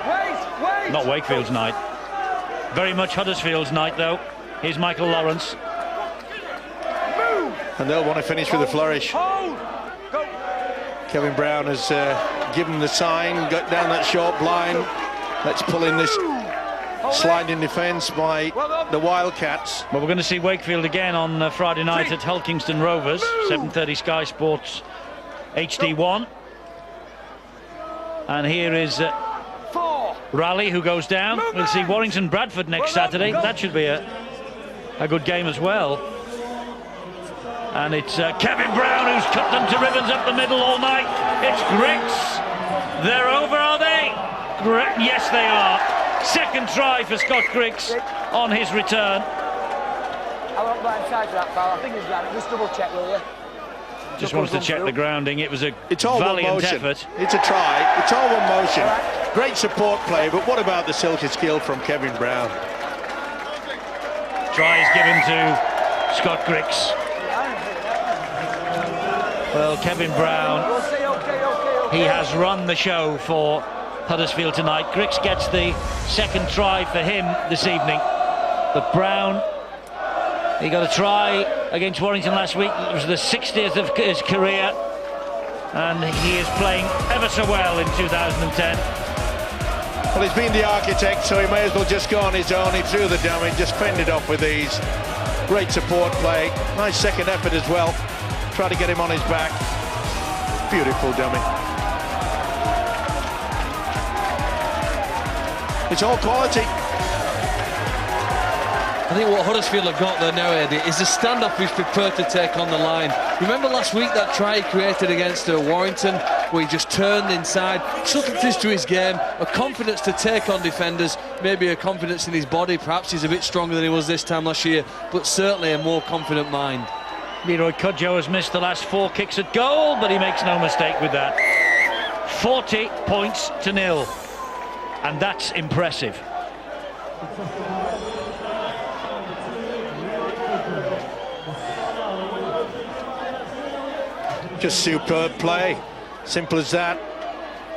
Not Wakefield's night. Very much Huddersfield's night, though. Here's Michael Lawrence. And they'll want to finish with a flourish. Kevin Brown has given the sign, got down that short blind. Let's pull in this sliding defence by the Wildcats. Well, we're going to see Wakefield again on Friday night at Hull Kingston Rovers, 7:30 Sky Sports HD1. And here is Raleigh, who goes down. We'll see Warrington Bradford next Saturday. That should be a good game as well. And it's Kevin Brown who's cut them to ribbons up the middle all night. It's Griggs. They're over, are they? Yes, they are. Second try for Scott Griggs on his return. I won't go inside for that foul. I think he's got it. Just double check, will you? Just wants to check the grounding. It was a all valiant effort. It's a try. It's all one motion. Great support play, but what about the silky skill from Kevin Brown? Try is given to Scott Griggs. Well, Kevin Brown he has run the show for Huddersfield tonight. Griggs gets the second try for him this evening. But Brown, he got a try against Warrington last week. It was the 60th of his career, and he is playing ever so well in 2010. Well, he's been the architect, so he may as well just go on his own. He threw the dummy, just fended off with ease. Great support play, nice second effort as well. Try to get him on his back. Beautiful dummy. It's all quality. I think what Huddersfield have got there now, Eddie, is a standoff who's prepared to take on the line. Remember last week that try he created against Warrington, where he just turned inside, subtleties to his game, a confidence to take on defenders, maybe a confidence in his body. Perhaps he's a bit stronger than he was this time last year, but certainly a more confident mind. Leroy Cudjoe has missed the last 4 kicks at goal, but he makes no mistake with that. 40 points to 0, and that's impressive. Just superb play, simple as that.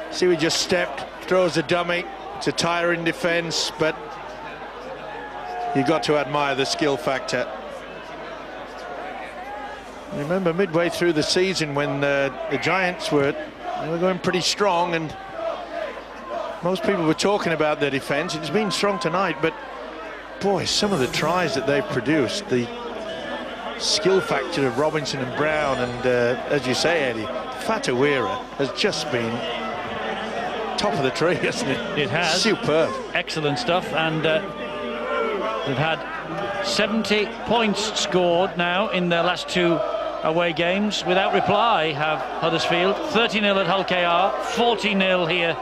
See, we just stepped, throws a dummy. It's a tiring defence, but you've got to admire the skill factor. Remember midway through the season when the Giants were going pretty strong, and most people were talking about their defence. It's been strong tonight, but boy, some of the tries that they've produced, the skill factor of Robinson and Brown, and as you say, Eddie, Fatawira has just been top of the tree, hasn't it? It has. Superb. Excellent stuff, and they've had 70 points scored now in their last 2 away games. Without reply have Huddersfield. 30-0 at Hull KR, 40-0 here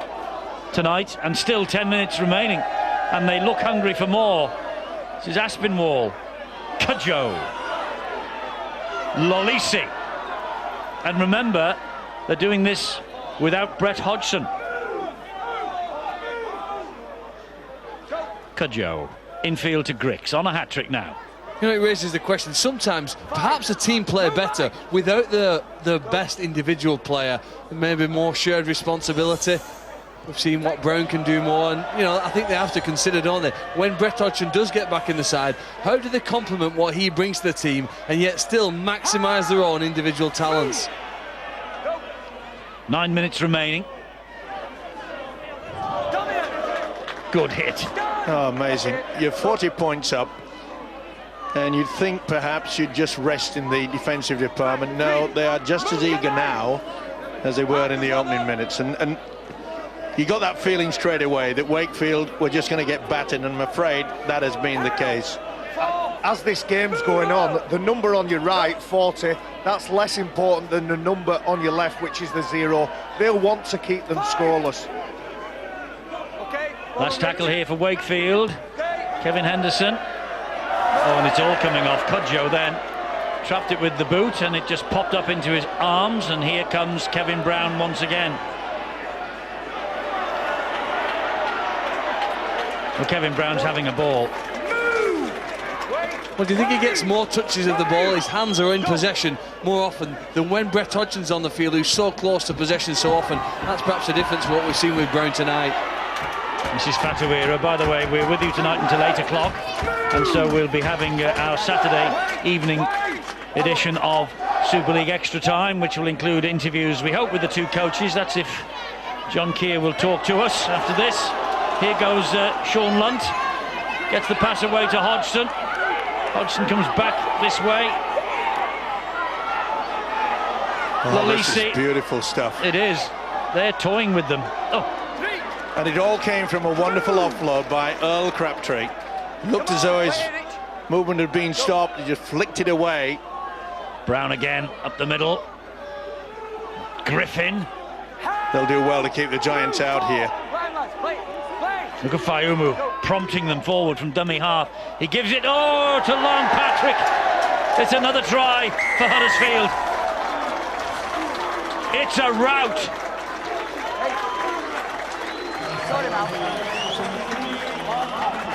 tonight, and still 10 minutes remaining, and they look hungry for more. This is Aspinwall, Cudjoe, Lolisi, and remember, they're doing this without Brett Hodgson. Cudjoe, infield to Griggs, on a hat-trick now. You know, it raises the question, sometimes perhaps a team play better without the best individual player, maybe more shared responsibility. We've seen what Brown can do more, and you know, I think they have to consider, don't they, when Brett Hodgson does get back in the side, how do they complement what he brings to the team and yet still maximise their own individual talents? 9 minutes remaining. Good hit. Oh, amazing. You're 40 points up, and you'd think perhaps you'd just rest in the defensive department. No, they are just as eager now as they were in the opening minutes, and you got that feeling straight away that Wakefield were just going to get battered, and I'm afraid that has been the case. As this game's going on, the number on your right, 40, that's less important than the number on your left, which is the 0. They'll want to keep them scoreless. Last tackle here for Wakefield. Kevin Henderson. Oh, and it's all coming off. Cudjoe then trapped it with the boot, and it just popped up into his arms, and here comes Kevin Brown once again. Well, Kevin Brown's having a ball. Well, do you think he gets more touches of the ball? His hands are in possession more often than when Brett Hodgson's on the field, who's so close to possession so often. That's perhaps the difference with what we've seen with Brown tonight. This is Fatawira. By the way, we're with you tonight until 8 o'clock, and so we'll be having our Saturday evening edition of Super League Extra Time, which will include interviews, we hope, with the 2 coaches. That's if John Keir will talk to us after this. Here goes Sean Lunt, gets the pass away to Hodgson. Hodgson comes back this way. This is beautiful stuff. It is. They're toying with them. Oh. And it all came from a wonderful offload by Earl Crabtree. Looked as though his movement had been stopped. He just flicked it away. Brown again up the middle. Griffin. They'll do well to keep the Giants out here. Look at Fayumu prompting them forward from dummy half. He gives it to Long Patrick. It's another try for Huddersfield. It's a rout.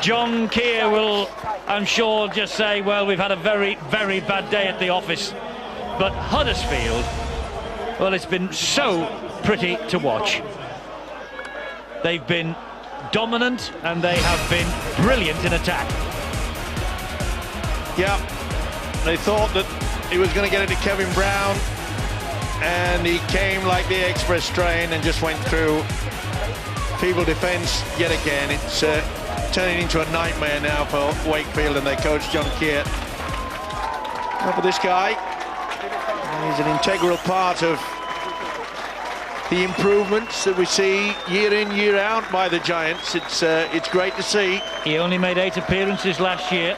John Keir will, I'm sure, just say, well, we've had a very, very bad day at the office. But Huddersfield, well, it's been so pretty to watch. They've been dominant and they have been brilliant in attack. Yeah, they thought that he was going to get it to Kevin Brown, and he came like the express train and just went through. Feeble defence yet again. It's turning into a nightmare now for Wakefield and their coach John Keir. But this guy, he's an integral part of the improvements that we see year in, year out by the Giants. It's great to see. He only made 8 appearances last year.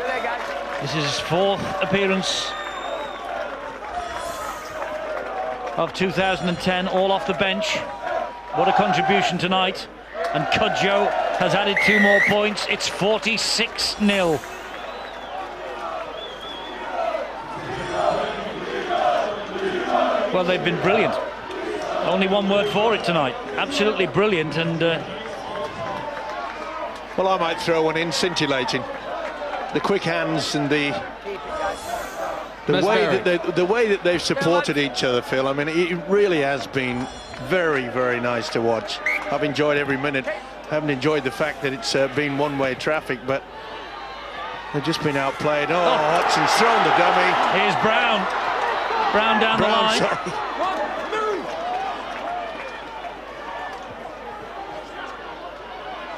This is his 4th appearance of 2010, all off the bench. What a contribution tonight. And Cudjoe has added 2 more points. It's 46-0. Well, they've been brilliant. Only one word for it tonight. Absolutely brilliant. And well, I might throw one in, scintillating. The quick hands and the way that they've supported each other, Phil. I mean, it really has been very, very nice to watch. I've enjoyed every minute. Haven't enjoyed the fact that it's been one-way traffic, but they've just been outplayed. Oh, Hudson's thrown the dummy. Here's Brown. Brown down the line. Sorry.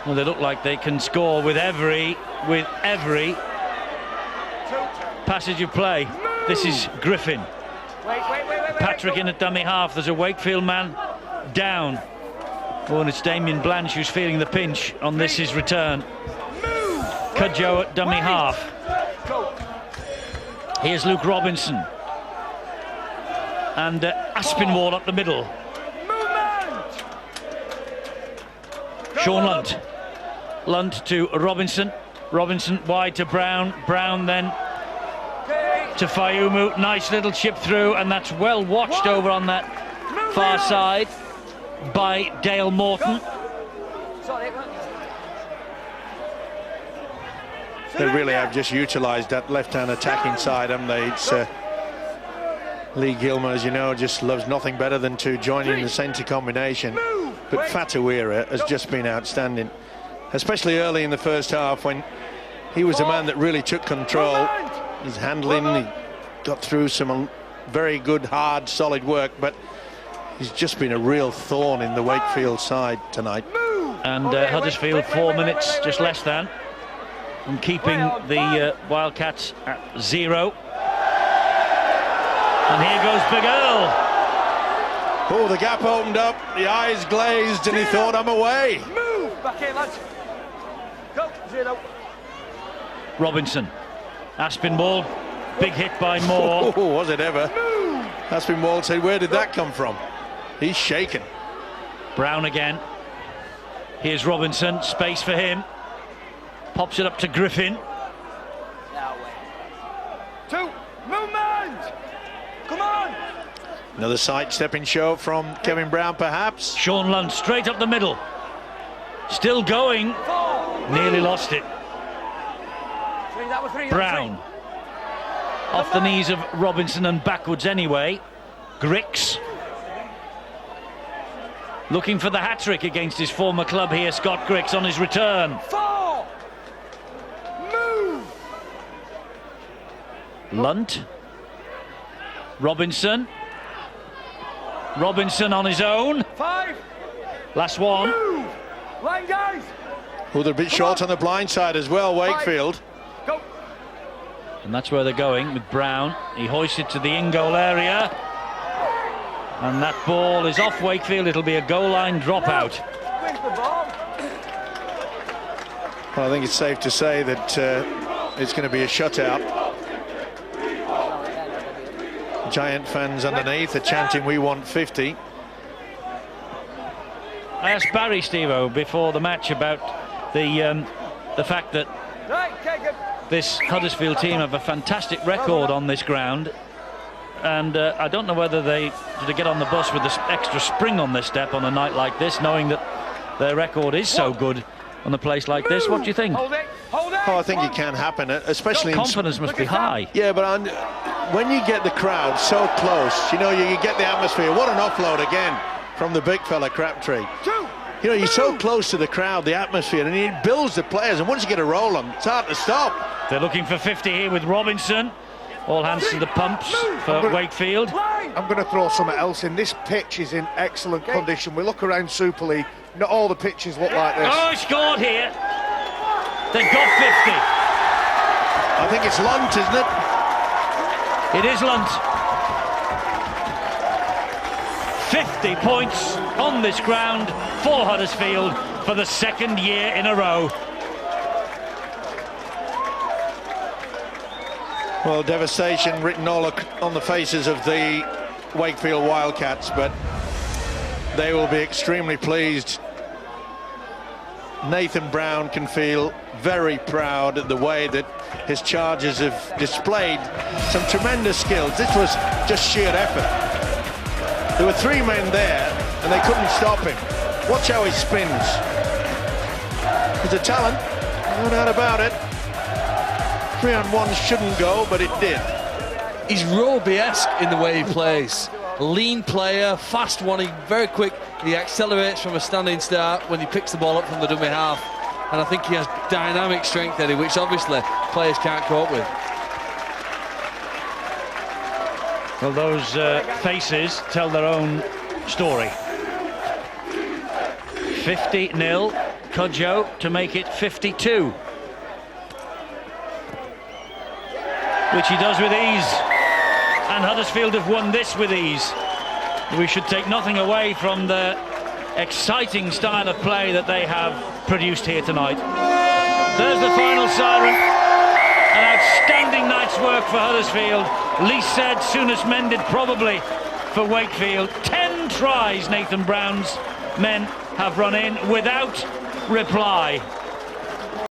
Well, they look like they can score with every passage of play. This is Griffin. Patrick in at dummy half. There's a Wakefield man down. Oh, and it's Damien Blanche who's feeling the pinch on this, his return. Cudjoe at dummy half. Here's Luke Robinson. And Aspinwall up the middle. Sean Lunt. Lunt to Robinson. Robinson wide to Brown. Brown then to Fayumu. Nice little chip through, and that's well watched over on that far side by Dale Morton. They really have just utilised that left-hand attacking side, haven't they? It's Lee Gilmer, as you know, just loves nothing better than to join in the centre combination. But Fatawira has just been outstanding, especially early in the first half when he was the man that really took control. His handling, he got through some very good, hard, solid work, but he's just been a real thorn in the Wakefield side tonight. And Huddersfield 4 minutes, just less than, and keeping the Wildcats at 0. And here goes Big Earl. Oh, the gap opened up, the eyes glazed, and he thought, I'm away. Move! Back in, lads. Go, 0. Robinson. Aspinwall. Big hit by Moore. Oh, was it ever? Aspinwall said, where did that come from? He's shaken. Brown again. Here's Robinson. Space for him. Pops it up to Griffin. Now, 2. Movement! Come on! Another sidestepping show from Kevin Brown, perhaps. Sean Lunt straight up the middle. Still going. 4. Nearly lost it. 3, that was 3. Brown. Off the knees of Robinson and backwards anyway. Grix. Looking for the hat-trick against his former club here, Scott Grix on his return. 4. Move! Lunt. Robinson. Robinson on his own. 5. Last one. Move! Line, guys! Oh, they're a bit short on the blind side as well, Wakefield. Go! And that's where they're going with Brown. He hoists it to the in-goal area. And that ball is off Wakefield. It'll be a goal line dropout. Where's the ball? Well, I think it's safe to say that it's going to be a shutout. Giant fans underneath are chanting, we want 50. I asked Barry, Steve-O, before the match about the fact that this Huddersfield team have a fantastic record on this ground. And I don't know whether they get on the bus with this extra spring on their step on a night like this, knowing that their record is so good on a place like this. What do you think? Hold it! Hold it! Oh, I think it can happen, especially Confidence must be high. Yeah, but when you get the crowd so close, you know, you get the atmosphere. What an offload again from the big fella Crabtree. You know, you're so close to the crowd, the atmosphere, and he builds the players, and once you get a roll on, it's hard to stop. They're looking for 50 here with Robinson. All hands to the pumps for Wakefield. I'm going to throw something else in. This pitch is in excellent condition. We look around Super League, not all the pitches look like this. Oh, he scored here. They've got 50. I think it's Lunt, isn't it? It is Lunt. 50 points on this ground for Huddersfield for the second year in a row. Well, devastation written all on the faces of the Wakefield Wildcats, but they will be extremely pleased. Nathan Brown can feel very proud at the way that his chargers have displayed some tremendous skills. This was just sheer effort. There were 3 men there and they couldn't stop him. Watch how he spins. He's a talent, no doubt about it. 3-on-1 shouldn't go, but it did. He's Roby-esque in the way he plays. Lean player, fast one, very quick. He accelerates from a standing start when he picks the ball up from the dummy half. And I think he has dynamic strength, Eddie, which obviously players can't cope with. Well, those faces tell their own story. 50-0, Cudjoe to make it 52. Which he does with ease. And Huddersfield have won this with ease. We should take nothing away from the exciting style of play that they have produced here tonight. There's the final siren. An outstanding night's work for Huddersfield. Least said, soonest mended probably for Wakefield. 10 tries Nathan Brown's men have run in without reply.